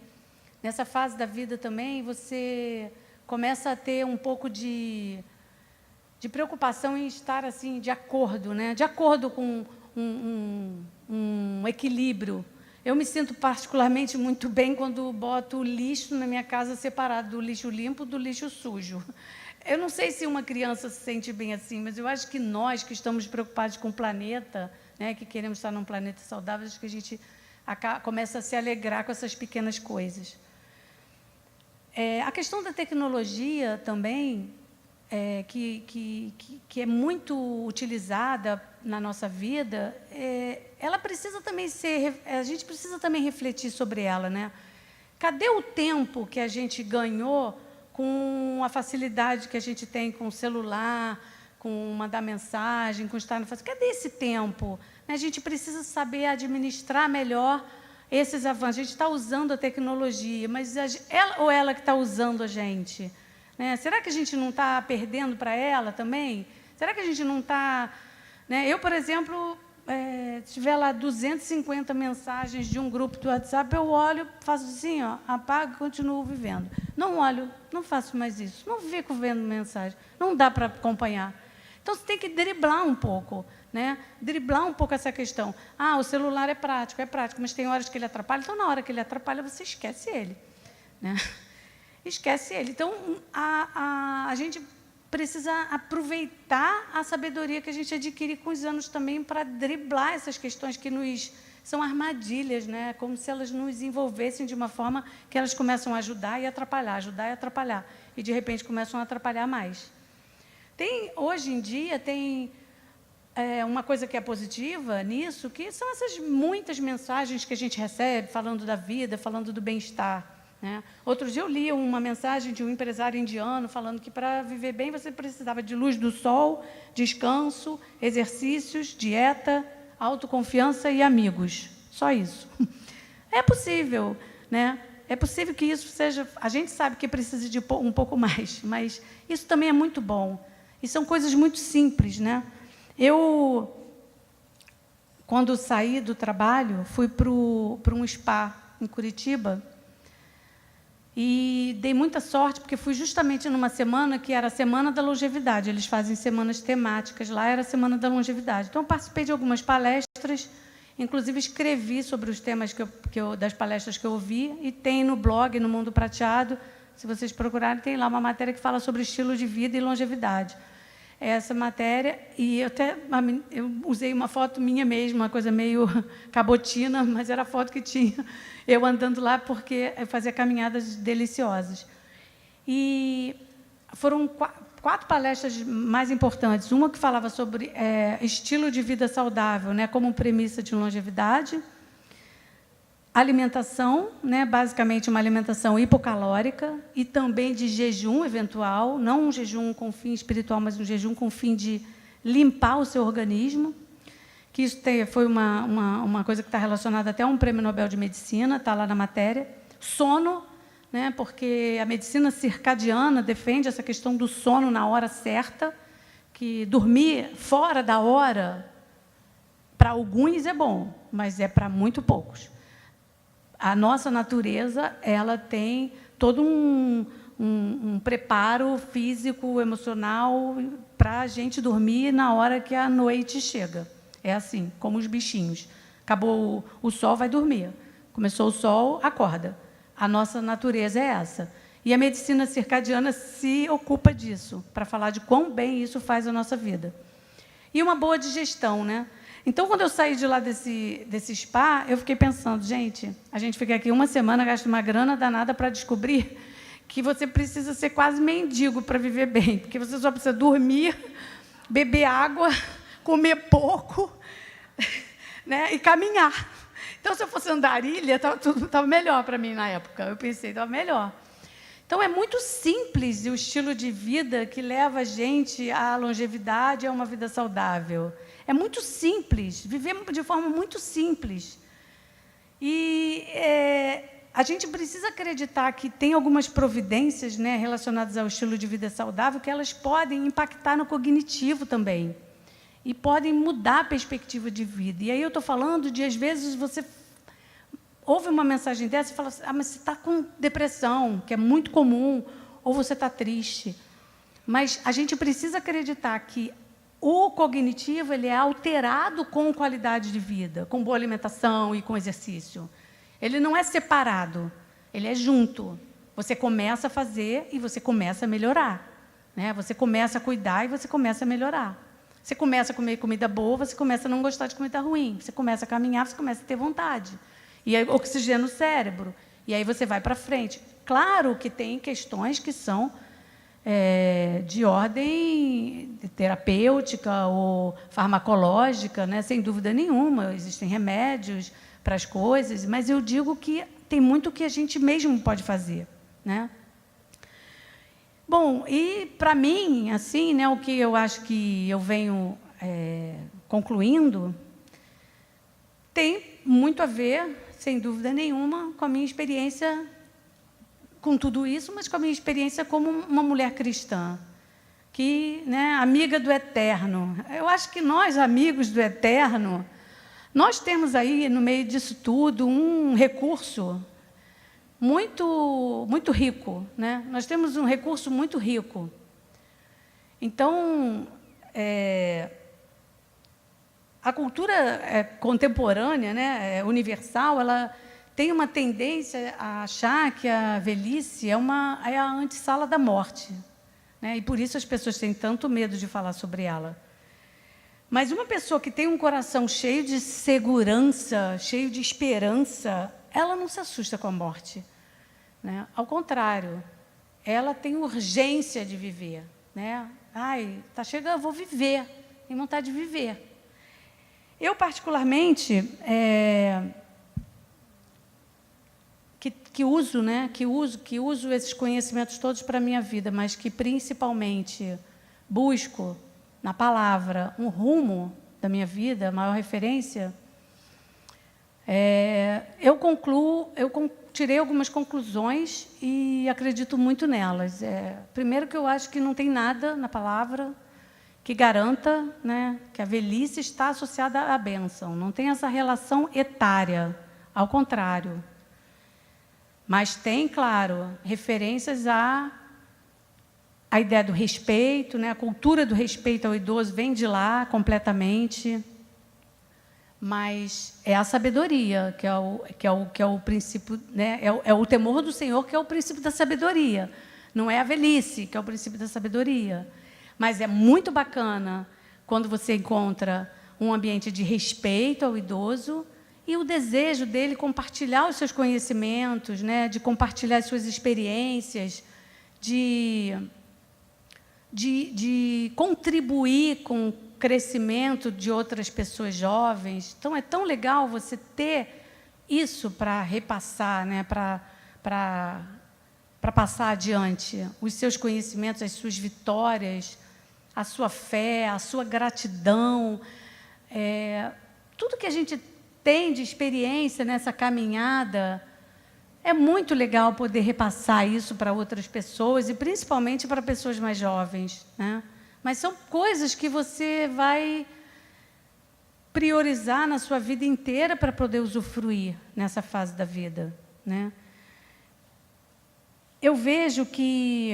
nessa fase da vida também você começa a ter um pouco de de preocupação em estar assim de acordo, né? De acordo com um equilíbrio. Eu me sinto particularmente muito bem quando boto o lixo na minha casa separado do lixo limpo do lixo sujo. Eu não sei se uma criança se sente bem assim, mas eu acho que nós que estamos preocupados com o planeta, né, que queremos estar num planeta saudável, acho que a gente começa a se alegrar com essas pequenas coisas. A questão da tecnologia também, que é muito utilizada na nossa vida, ela precisa também a gente precisa também refletir sobre ela, né? Cadê o tempo que a gente ganhou com a facilidade que a gente tem com o celular, com mandar mensagem, com estar no Facebook? Cadê esse tempo? A gente precisa saber administrar melhor esses avanços. A gente está usando a tecnologia, mas ela que está usando a gente? Né? Será que a gente não está perdendo para ela também? Será que a gente não está... Né? Eu, por exemplo, se tiver lá 250 mensagens de um grupo do WhatsApp, eu olho, faço assim, ó, apago e continuo vivendo. Não olho, não faço mais isso, não fico vendo mensagem, não dá para acompanhar. Então, você tem que driblar um pouco, né? Driblar um pouco essa questão. O celular é prático, mas tem horas que ele atrapalha, então, na hora que ele atrapalha, você esquece ele. Né? Esquece ele. Então, a gente precisa aproveitar a sabedoria que a gente adquire com os anos também para driblar essas questões que são armadilhas, né? Como se elas nos envolvessem de uma forma que elas começam a ajudar e atrapalhar. E, de repente, começam a atrapalhar mais. Hoje em dia, tem uma coisa que é positiva nisso, que são essas muitas mensagens que a gente recebe falando da vida, falando do bem-estar. Né? Outro dia eu li uma mensagem de um empresário indiano falando que para viver bem você precisava de luz do sol, descanso, exercícios, dieta, autoconfiança e amigos. Só isso. É possível, né? É possível que isso seja... A gente sabe que precisa de um pouco mais, mas isso também é muito bom. E são coisas muito simples, né? Eu, quando saí do trabalho, fui para um spa em Curitiba e dei muita sorte, porque fui justamente numa semana que era a Semana da Longevidade. Eles fazem semanas temáticas, lá era a Semana da Longevidade. Então, eu participei de algumas palestras, inclusive escrevi sobre os temas das palestras que eu ouvi, e tem no blog, no Mundo Prateado, se vocês procurarem, tem lá uma matéria que fala sobre estilo de vida e longevidade. Essa matéria, e eu usei uma foto minha mesma, uma coisa meio cabotina, mas era a foto que tinha, eu andando lá, porque eu fazia caminhadas deliciosas. E foram 4 palestras mais importantes. Uma que falava sobre estilo de vida saudável, né, como premissa de longevidade. Alimentação, né, basicamente uma alimentação hipocalórica e também de jejum eventual, não um jejum com fim espiritual, mas um jejum com fim de limpar o seu organismo, que isso foi uma coisa que está relacionada até a um prêmio Nobel de Medicina, está lá na matéria. Sono, né, porque a medicina circadiana defende essa questão do sono na hora certa, que dormir fora da hora, para alguns é bom, mas é para muito poucos. A nossa natureza, ela tem todo um preparo físico, emocional, para a gente dormir na hora que a noite chega. É assim, como os bichinhos. Acabou o sol, vai dormir. Começou o sol, acorda. A nossa natureza é essa. E a medicina circadiana se ocupa disso, para falar de quão bem isso faz a nossa vida. E uma boa digestão, né? Então, quando eu saí de lá desse spa, eu fiquei pensando, gente, a gente fica aqui uma semana, gasta uma grana danada para descobrir que você precisa ser quase mendigo para viver bem, porque você só precisa dormir, beber água, comer pouco, né, e caminhar. Então, se eu fosse andarilha, estava melhor para mim na época. Eu pensei, estava melhor. Então, é muito simples o estilo de vida que leva a gente à longevidade, a uma vida saudável. É muito simples, vivemos de forma muito simples. E a gente precisa acreditar que tem algumas providências, né, relacionadas ao estilo de vida saudável, que elas podem impactar no cognitivo também. E podem mudar a perspectiva de vida. E aí eu estou falando de, às vezes, você ouve uma mensagem dessa e fala assim, mas você está com depressão, que é muito comum, ou você está triste. Mas a gente precisa acreditar que o cognitivo ele é alterado com qualidade de vida, com boa alimentação e com exercício. Ele não é separado, ele é junto. Você começa a fazer e você começa a melhorar, né? Você começa a cuidar e você começa a melhorar. Você começa a comer comida boa, você começa a não gostar de comida ruim. Você começa a caminhar, você começa a ter vontade. E aí oxigena o cérebro. E aí você vai para frente. Claro que tem questões que são de ordem terapêutica ou farmacológica, né? Sem dúvida nenhuma. Existem remédios para as coisas, mas eu digo que tem muito que a gente mesmo pode fazer, né? Bom, e para mim, assim, né, o que eu acho que eu venho concluindo tem muito a ver, sem dúvida nenhuma, com a minha experiência com tudo isso, mas com a minha experiência como uma mulher cristã, que, né, amiga do Eterno. Eu acho que nós, amigos do Eterno, nós temos aí, no meio disso tudo, um recurso muito rico, né? Nós temos um recurso muito rico. Então, a cultura contemporânea, né, universal, ela tem uma tendência a achar que a velhice é a antessala da morte, né? E por isso as pessoas têm tanto medo de falar sobre ela. Mas uma pessoa que tem um coração cheio de segurança, cheio de esperança, ela não se assusta com a morte, né? Ao contrário, ela tem urgência de viver, né? Ai, está chegando, eu vou viver, tenho vontade de viver. Eu, particularmente, que uso esses conhecimentos todos para a minha vida, mas que, principalmente, busco na palavra um rumo da minha vida, a maior referência, eu tirei algumas conclusões e acredito muito nelas. Primeiro, que eu acho que não tem nada na palavra que garanta, né, que a velhice está associada à bênção. Não tem essa relação etária, ao contrário. Mas tem, claro, referências à ideia do respeito, né, a cultura do respeito ao idoso vem de lá completamente. Mas é a sabedoria, que é o princípio, né, é o temor do Senhor, que é o princípio da sabedoria. Não é a velhice, que é o princípio da sabedoria. Mas é muito bacana quando você encontra um ambiente de respeito ao idoso e o desejo dele compartilhar os seus conhecimentos, né, de compartilhar as suas experiências, de contribuir com o crescimento de outras pessoas jovens. Então, é tão legal você ter isso para repassar, né, para passar adiante os seus conhecimentos, as suas vitórias, a sua fé, a sua gratidão. Tudo que a gente tem de experiência nessa caminhada, é muito legal poder repassar isso para outras pessoas, e principalmente para pessoas mais jovens, né? Mas são coisas que você vai priorizar na sua vida inteira para poder usufruir nessa fase da vida, né? Eu vejo que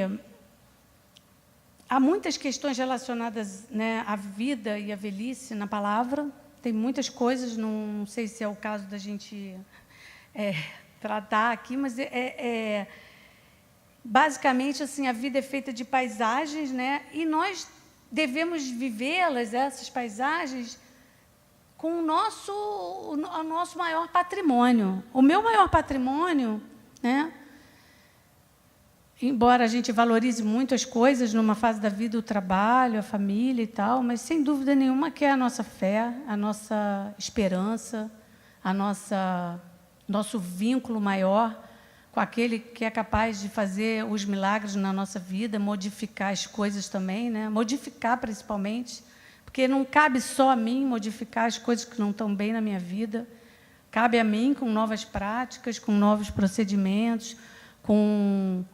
há muitas questões relacionadas, né, à vida e à velhice na palavra. Tem muitas coisas, não sei se é o caso da gente tratar aqui, mas basicamente assim, a vida é feita de paisagens, né, e nós devemos vivê-las, essas paisagens, com o nosso maior patrimônio. O meu maior patrimônio, né, embora a gente valorize muito as coisas numa fase da vida, o trabalho, a família e tal, mas, sem dúvida nenhuma, que é a nossa fé, a nossa esperança, nosso vínculo maior com aquele que é capaz de fazer os milagres na nossa vida, modificar as coisas também, né? Modificar, principalmente, porque não cabe só a mim modificar as coisas que não estão bem na minha vida, cabe a mim com novas práticas, com novos procedimentos, com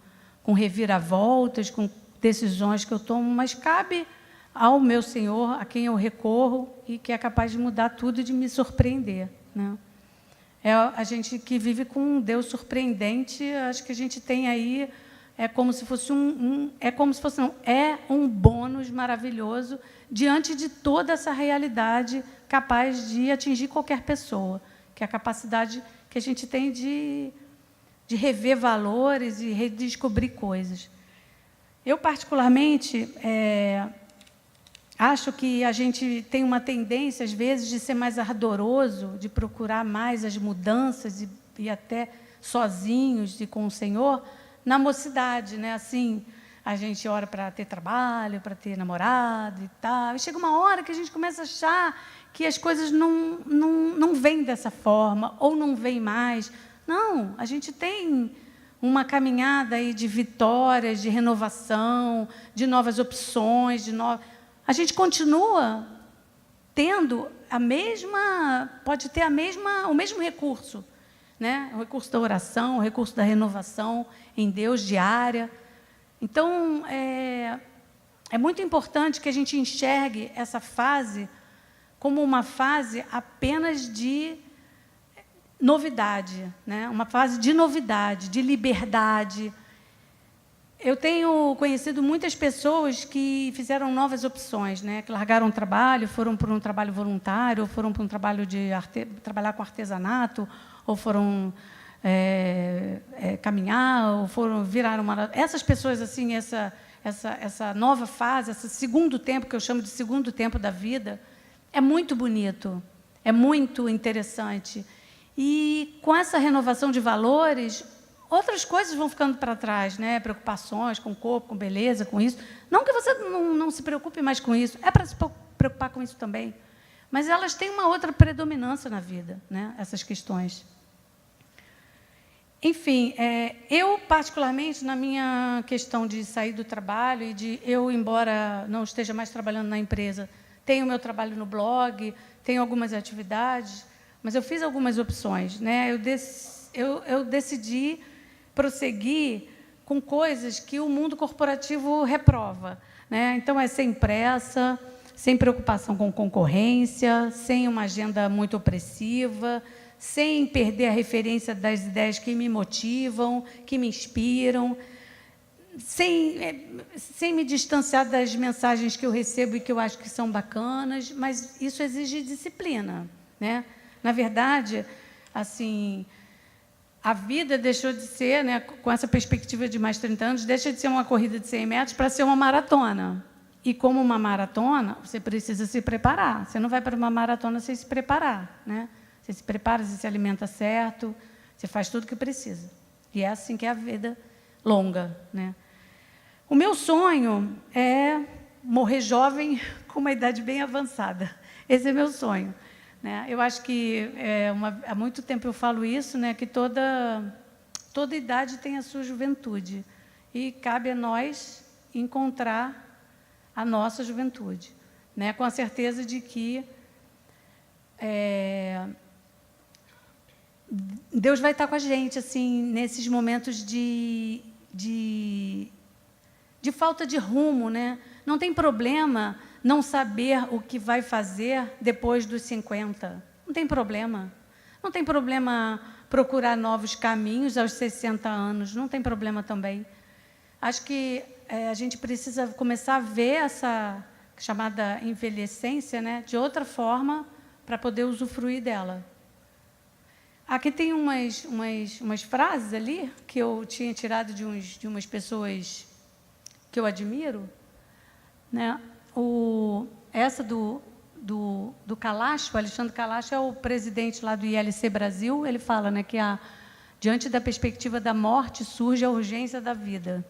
reviravoltas, com decisões que eu tomo, mas cabe ao meu Senhor, a quem eu recorro e que é capaz de mudar tudo e de me surpreender, né? A gente que vive com um Deus surpreendente, acho que a gente tem aí é como se fosse é um bônus maravilhoso diante de toda essa realidade capaz de atingir qualquer pessoa, que é a capacidade que a gente tem de rever valores e redescobrir coisas. Eu, particularmente, acho que a gente tem uma tendência, às vezes, de ser mais ardoroso, de procurar mais as mudanças e até sozinhos e com o Senhor, na mocidade, né? Assim, a gente ora para ter trabalho, para ter namorado e tal. E chega uma hora que a gente começa a achar que as coisas não vêm dessa forma, ou não vêm mais. Não, a gente tem uma caminhada aí de vitórias, de renovação, de novas opções, a gente continua tendo pode ter o mesmo recurso, né? O recurso da oração, o recurso da renovação em Deus diária. Então, é muito importante que a gente enxergue essa fase como uma fase apenas de novidade, né? Uma fase de novidade, de liberdade. Eu tenho conhecido muitas pessoas que fizeram novas opções, né? Que largaram o trabalho, foram para um trabalho voluntário, ou foram para um trabalho de trabalhar com artesanato, ou foram caminhar, ou viraram uma... Essas pessoas, assim, essa nova fase, esse segundo tempo, que eu chamo de segundo tempo da vida, é muito bonito, é muito interessante. E, com essa renovação de valores, outras coisas vão ficando para trás, né? Preocupações com o corpo, com beleza, com isso. Não que você não se preocupe mais com isso, é para se preocupar com isso também. Mas elas têm uma outra predominância na vida, né? Essas questões. Enfim, eu, particularmente, na minha questão de sair do trabalho e eu, embora não esteja mais trabalhando na empresa, tenho o meu trabalho no blog, tenho algumas atividades, mas eu fiz algumas opções, né? Eu decidi prosseguir com coisas que o mundo corporativo reprova, né? Então, sem pressa, sem preocupação com concorrência, sem uma agenda muito opressiva, sem perder a referência das ideias que me motivam, que me inspiram, sem me distanciar das mensagens que eu recebo e que eu acho que são bacanas, mas isso exige disciplina, né? Na verdade, assim, a vida deixou de ser, né, com essa perspectiva de mais 30 anos, deixa de ser uma corrida de 100 metros para ser uma maratona. E, como uma maratona, você precisa se preparar. Você não vai para uma maratona sem se preparar, né? Você se prepara, você se alimenta certo, você faz tudo o que precisa. E é assim que é a vida longa, né? O meu sonho é morrer jovem com uma idade bem avançada. Esse é meu sonho, né? Eu acho que há muito tempo eu falo isso, né? Que toda idade tem a sua juventude e cabe a nós encontrar a nossa juventude, né? Com a certeza de que Deus vai estar com a gente, assim, nesses momentos de falta de rumo, né? Não tem problema não saber o que vai fazer depois dos 50. Não tem problema. Não tem problema procurar novos caminhos aos 60 anos. Não tem problema também. Acho que a gente precisa começar a ver essa chamada envelhecência, né, de outra forma para poder usufruir dela. Aqui tem umas frases ali que eu tinha tirado de umas pessoas que eu admiro, né? Essa do Kalash, o Alexandre Kalash é o presidente lá do ILC Brasil. Ele fala, né, que diante da perspectiva da morte surge a urgência da vida.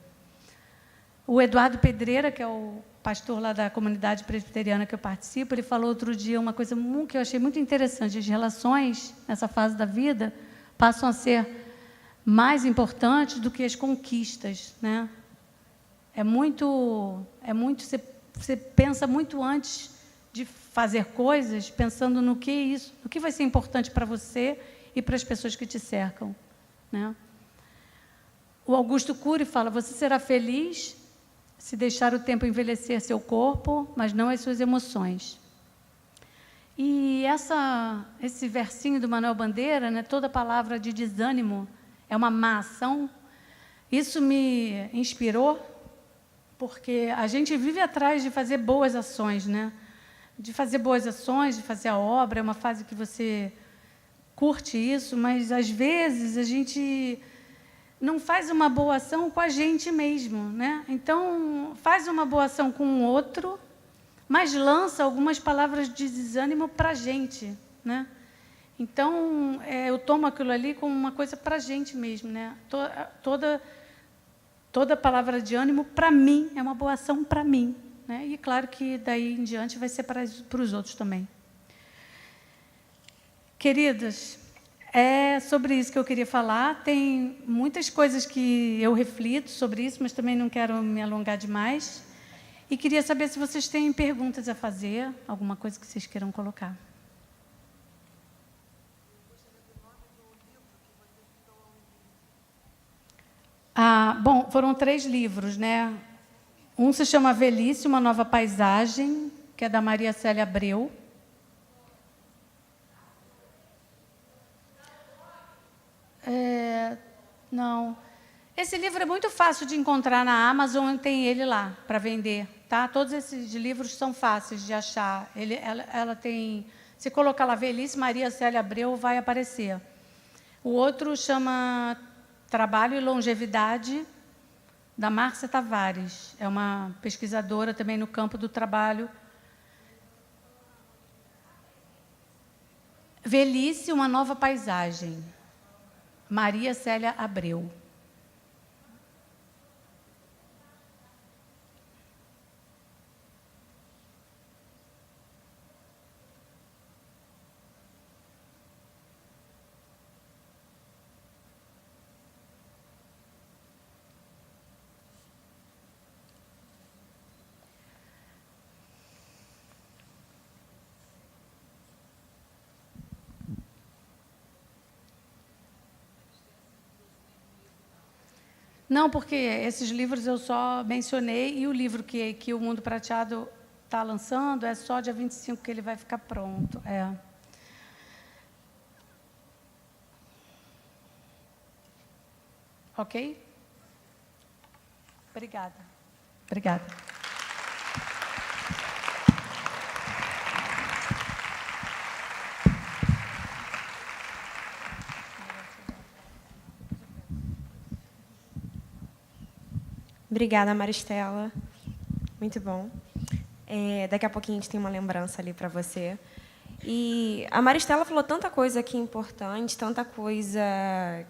O Eduardo Pedreira, que é o pastor lá da comunidade presbiteriana que eu participo, ele falou outro dia uma coisa que eu achei muito interessante: as relações nessa fase da vida passam a ser mais importantes do que as conquistas, né? Você pensa muito antes de fazer coisas, pensando no que vai ser importante para você e para as pessoas que te cercam, né? O Augusto Cury fala: você será feliz se deixar o tempo envelhecer seu corpo, mas não as suas emoções. E esse versinho do Manuel Bandeira, né, toda palavra de desânimo é uma má ação, Isso me inspirou, porque a gente vive atrás de fazer boas ações, né? De fazer boas ações, de fazer a obra, é uma fase que você curte isso, mas às vezes a gente não faz uma boa ação com a gente mesmo, né? Então, faz uma boa ação com o outro, mas lança algumas palavras de desânimo para a gente, né? Então, eu tomo aquilo ali como uma coisa para a gente mesmo, né? Toda palavra de ânimo, para mim, é uma boa ação para mim, né? E claro que daí em diante vai ser para os outros também. Queridas, é sobre isso que eu queria falar. Tem muitas coisas que eu reflito sobre isso, mas também não quero me alongar demais. E queria saber se vocês têm perguntas a fazer, alguma coisa que vocês queiram colocar. Bom, foram 3 livros, né? Um se chama Velhice, Uma Nova Paisagem, que é da Maria Célia Abreu. Não. Esse livro é muito fácil de encontrar na Amazon, tem ele lá para vender, tá? Todos esses livros são fáceis de achar. Ela tem, se colocar lá Velhice, Maria Célia Abreu, vai aparecer. O outro chama Trabalho e Longevidade, da Márcia Tavares. É uma pesquisadora também no campo do trabalho. Velhice, Uma Nova Paisagem, Maria Célia Abreu. Não, porque esses livros eu só mencionei, e o livro que o Mundo Prateado está lançando é só dia 25 que ele vai ficar pronto. Ok? Obrigada. Obrigada. Obrigada, Maristela. Muito bom. Daqui a pouquinho a gente tem uma lembrança ali para você. E a Maristela falou tanta coisa aqui importante, tanta coisa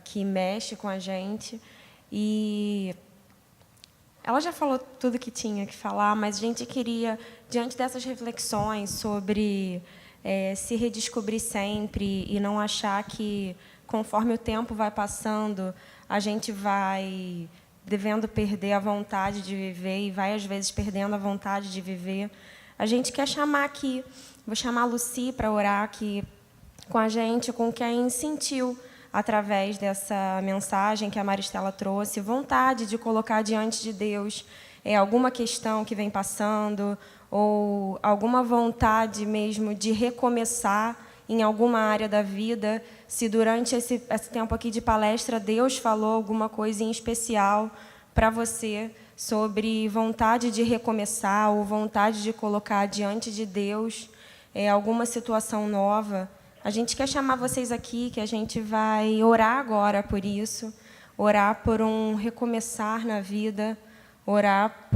que mexe com a gente. E ela já falou tudo que tinha que falar, mas a gente queria, diante dessas reflexões sobre se redescobrir sempre e não achar que, conforme o tempo vai passando, a gente vai devendo perder a vontade de viver e vai, às vezes, perdendo a vontade de viver. A gente quer chamar aqui, vou chamar a Lucy para orar aqui com a gente, com quem sentiu, através dessa mensagem que a Maristela trouxe, vontade de colocar diante de Deus alguma questão que vem passando, ou alguma vontade mesmo de recomeçar em alguma área da vida, se durante esse tempo aqui de palestra Deus falou alguma coisa em especial para você sobre vontade de recomeçar ou vontade de colocar diante de Deus alguma situação nova. A gente quer chamar vocês aqui, que a gente vai orar agora por isso, orar por um recomeçar na vida, orar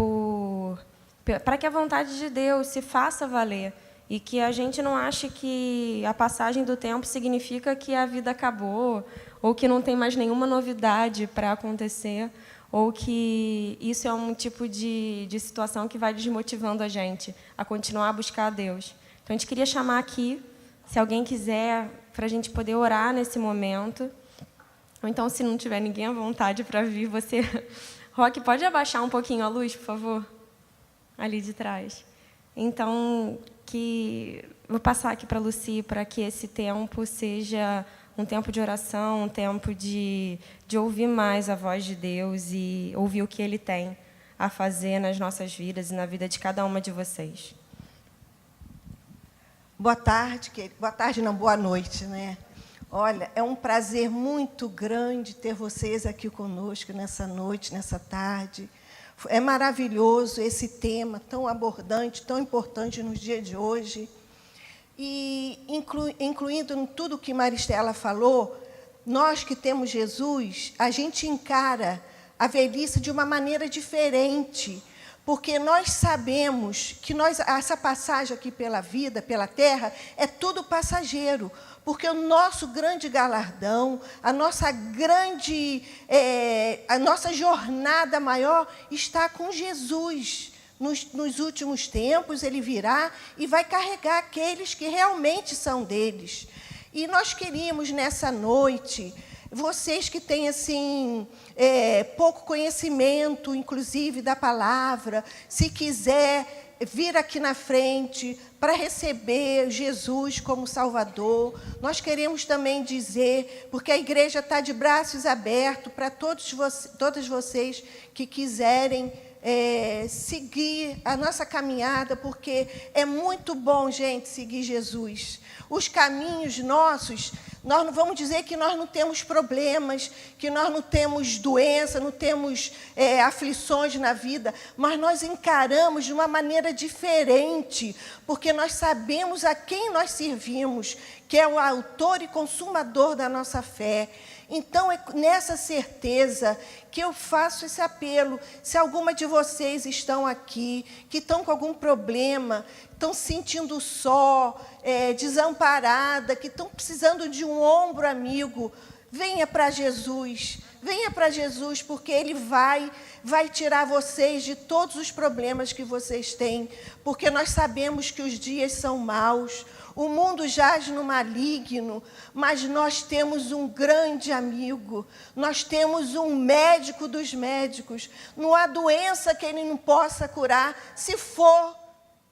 para que a vontade de Deus se faça valer. E que a gente não ache que a passagem do tempo significa que a vida acabou, ou que não tem mais nenhuma novidade para acontecer, ou que isso é um tipo de situação que vai desmotivando a gente a continuar a buscar a Deus. Então, a gente queria chamar aqui, se alguém quiser, para a gente poder orar nesse momento. Ou então, se não tiver ninguém à vontade para vir, você... Roque, pode abaixar um pouquinho a luz, por favor? Ali de trás. Então, vou passar aqui para a Lucy, para que esse tempo seja um tempo de oração, um tempo de ouvir mais a voz de Deus e ouvir o que Ele tem a fazer nas nossas vidas e na vida de cada uma de vocês. Boa tarde, boa tarde não, boa noite, né? Olha, é um prazer muito grande ter vocês aqui conosco nessa noite, nessa tarde. É maravilhoso esse tema tão abordante, tão importante nos dias de hoje. E, incluindo em tudo que Maristela falou, nós que temos Jesus, a gente encara a velhice de uma maneira diferente, porque nós sabemos que essa passagem aqui pela vida, pela terra, é tudo passageiro, porque o nosso grande galardão, a nossa jornada maior está com Jesus. Nos últimos tempos, Ele virá e vai carregar aqueles que realmente são deles. E nós queríamos, nessa noite, vocês que têm assim, pouco conhecimento, inclusive, da palavra, se quiser vir aqui na frente para receber Jesus como Salvador, nós queremos também dizer, porque a igreja está de braços abertos para todos vocês que quiserem seguir a nossa caminhada, porque é muito bom, gente, seguir Jesus. Os caminhos nossos, nós não vamos dizer que nós não temos problemas, que nós não temos doença, não temos aflições na vida, mas nós encaramos de uma maneira diferente, porque nós sabemos a quem nós servimos, que é o autor e consumador da nossa fé. Então, é nessa certeza que eu faço esse apelo. Se alguma de vocês estão aqui, que estão com algum problema, estão se sentindo só, desamparada, que estão precisando de um ombro amigo, venha para Jesus. Venha para Jesus, porque Ele vai tirar vocês de todos os problemas que vocês têm, porque nós sabemos que os dias são maus, o mundo jaz no maligno, mas nós temos um grande amigo, nós temos um médico dos médicos. Não há doença que Ele não possa curar, se for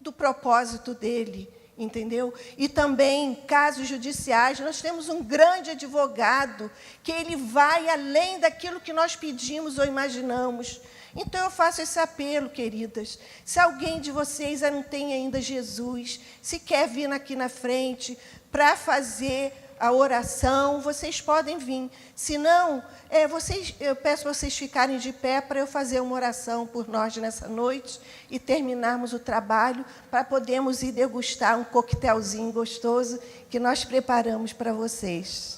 do propósito dEle, entendeu? E também, casos judiciais, nós temos um grande advogado, que Ele vai além daquilo que nós pedimos ou imaginamos. Então, eu faço esse apelo, queridas. Se alguém de vocês não tem ainda Jesus, se quer vir aqui na frente para fazer a oração, vocês podem vir. Se não, eu peço vocês ficarem de pé para eu fazer uma oração por nós nessa noite e terminarmos o trabalho para podermos ir degustar um coquetelzinho gostoso que nós preparamos para vocês.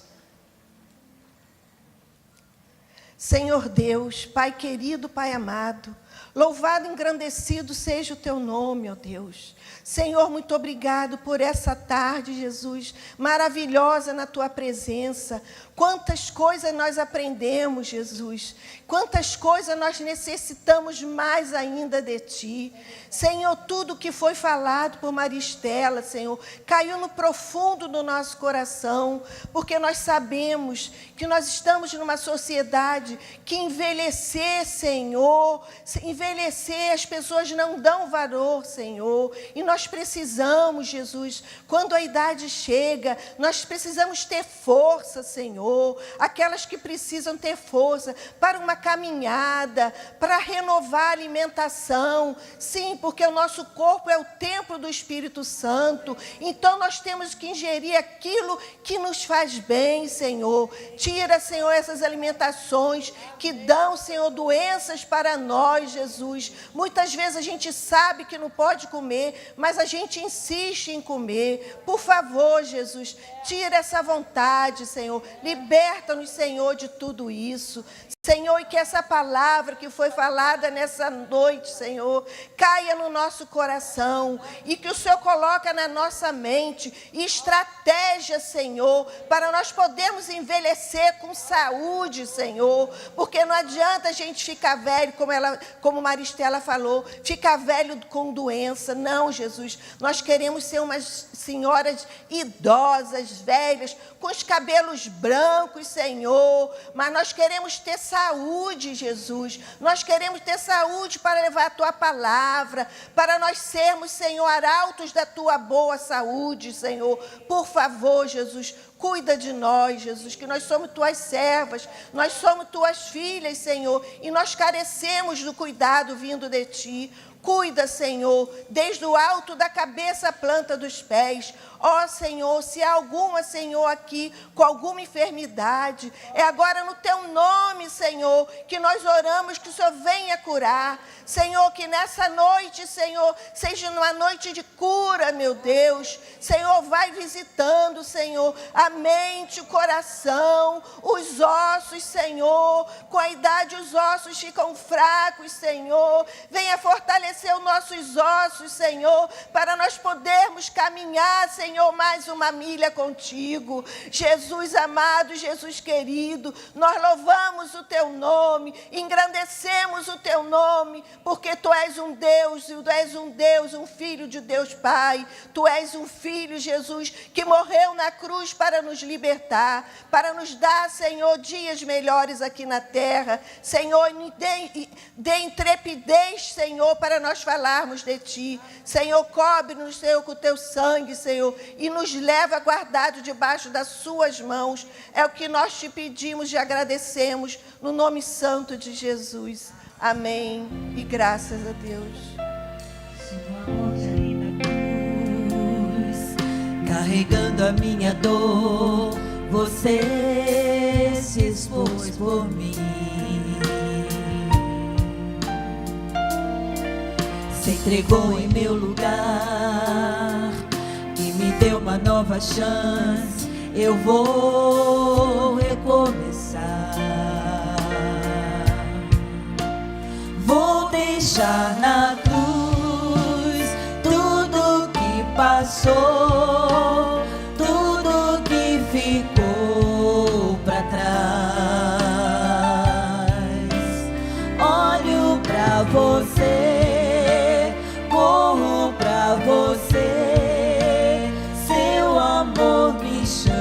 Senhor Deus, Pai querido, Pai amado, louvado e engrandecido seja o Teu nome, ó Deus. Senhor, muito obrigado por essa tarde, Jesus, maravilhosa na Tua presença. Quantas coisas nós aprendemos, Jesus. Quantas coisas nós necessitamos mais ainda de Ti. Senhor, tudo que foi falado por Maristela, Senhor, caiu no profundo do nosso coração, porque nós sabemos que nós estamos numa sociedade que envelhecer, Senhor, envelhecer, as pessoas não dão valor, Senhor, e nós precisamos, Jesus, quando a idade chega, nós precisamos ter força, Senhor, aquelas que precisam ter força para uma caminhada, para renovar a alimentação, sim, porque o nosso corpo é o templo do Espírito Santo, então nós temos que ingerir aquilo que nos faz bem, Senhor. Tira, Senhor, essas alimentações que dão, Senhor, doenças para nós, Jesus. Muitas vezes a gente sabe que não pode comer, mas a gente insiste em comer. Por favor, Jesus, tira essa vontade, Senhor. Liberta-nos, Senhor, de tudo isso. Senhor, e que essa palavra que foi falada nessa noite, Senhor, caia no nosso coração e que o Senhor coloca na nossa mente estratégia, Senhor, para nós podermos envelhecer com saúde, Senhor, porque não adianta a gente ficar velho, como Maristela falou, ficar velho com doença. Não, Jesus, nós queremos ser umas senhoras idosas, velhas, com os cabelos brancos, Senhor, mas nós queremos ter saúde, Jesus. Nós queremos ter saúde para levar a Tua palavra, para nós sermos, Senhor, arautos da Tua boa saúde, Senhor. Por favor, Jesus, Cuida de nós, Jesus, que nós somos tuas servas, nós somos tuas filhas, Senhor, e nós carecemos do cuidado vindo de ti. Cuida, Senhor, desde o alto da cabeça à planta dos pés. Ó, Senhor, se há alguma, Senhor, aqui com alguma enfermidade, é agora no teu nome, Senhor, que nós oramos que o Senhor venha curar. Senhor, que nessa noite, Senhor, seja uma noite de cura, meu Deus. Senhor, vai visitando, Senhor, a mente, o coração, os ossos, Senhor. Com a idade os ossos ficam fracos, Senhor. Venha fortalecer os nossos ossos, Senhor, para nós podermos caminhar, Senhor, mais uma milha contigo. Jesus amado, Jesus querido, nós louvamos o teu nome, engrandecemos o teu nome, porque tu és um Deus, um filho de Deus Pai. Tu és um filho, Jesus, que morreu na cruz para nos libertar, para nos dar, Senhor, dias melhores aqui na terra. Senhor, dê intrepidez, Senhor, para nós falarmos de ti. Senhor, cobre-nos, Senhor, com o teu sangue, Senhor, e nos leva guardado debaixo das suas mãos. É o que nós te pedimos e agradecemos, no nome santo de Jesus. Amém. E graças a Deus. Sua morte ali na cruz, carregando a minha dor, você se expôs por mim. Se entregou em meu lugar e me deu uma nova chance. Eu vou recomeçar. Vou deixar na cruz tudo que passou, tudo que ficou pra trás. Olho pra você, corro pra você, seu amor me chama.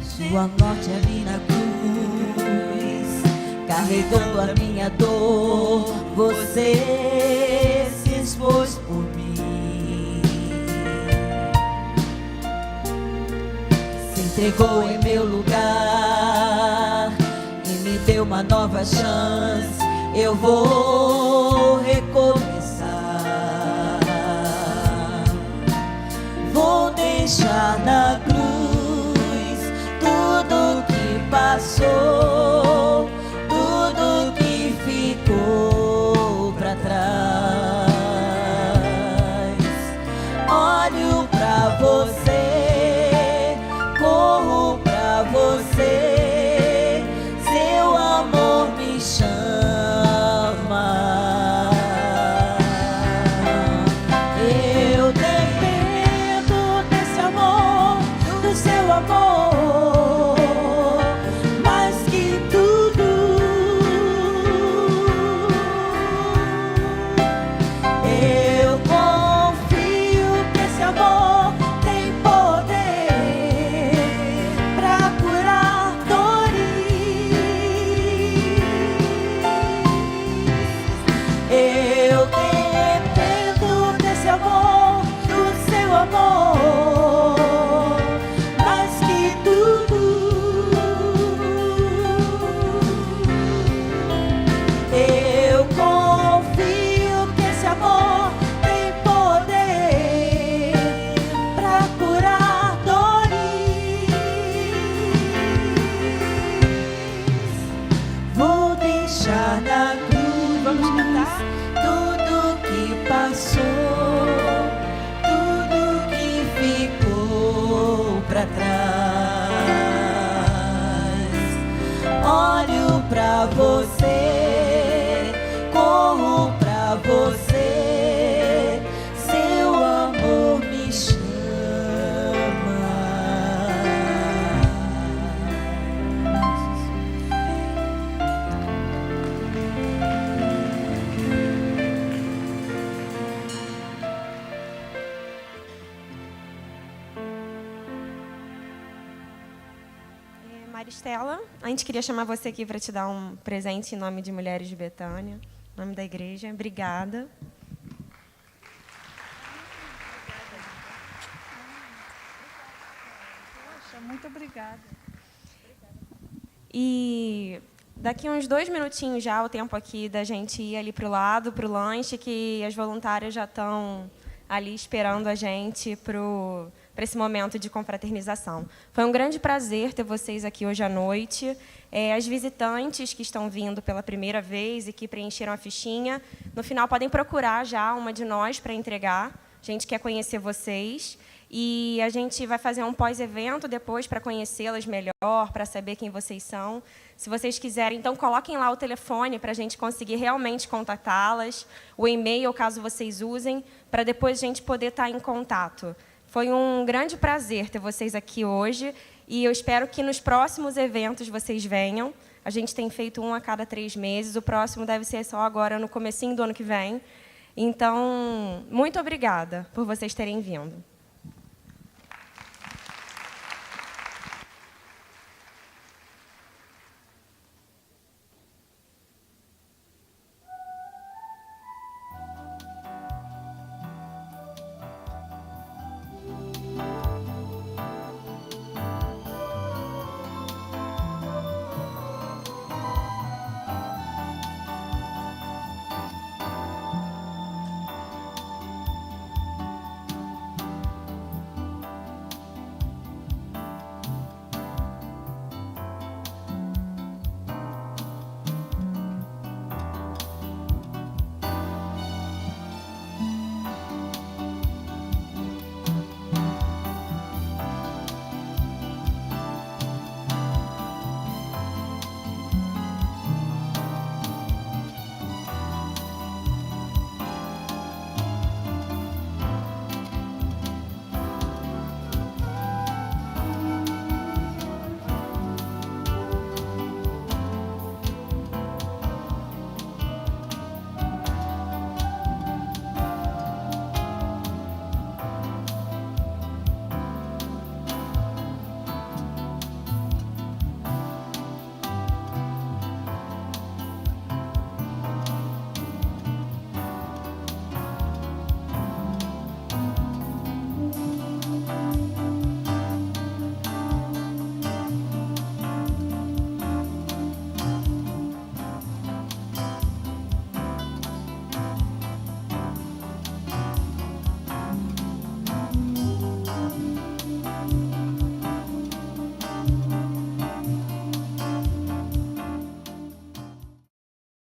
Sua morte ali na cruz, carregando a minha dor, você se expôs por mim. Se entregou em meu lugar e me deu uma nova chance. Eu vou recomeçar. Vou deixar na cruz tudo que passou, tudo que ficou pra trás. Olho pra você, corro pra você, seu amor me chama. Eu dependo desse amor, do seu amor. Pra você, corro pra você, seu amor me chama. Maristela, a gente queria chamar você aqui para te dar um presente em nome de Mulheres de Betânia, em nome da igreja. Obrigada. Muito obrigada. E daqui uns 2 minutinhos já, o tempo aqui da gente ir ali para o lado, para o lanche, que as voluntárias já estão ali esperando a gente para esse momento de confraternização. Foi um grande prazer ter vocês aqui hoje à noite. As visitantes que estão vindo pela primeira vez e que preencheram a fichinha, no final podem procurar já uma de nós para entregar. A gente quer conhecer vocês. E a gente vai fazer um pós-evento depois para conhecê-las melhor, para saber quem vocês são. Se vocês quiserem, então, coloquem lá o telefone para a gente conseguir realmente contatá-las, o e-mail, caso vocês usem, para depois a gente poder estar em contato. Foi um grande prazer ter vocês aqui hoje e eu espero que nos próximos eventos vocês venham. A gente tem feito um a cada 3 meses, o próximo deve ser só agora no comecinho do ano que vem. Então, muito obrigada por vocês terem vindo.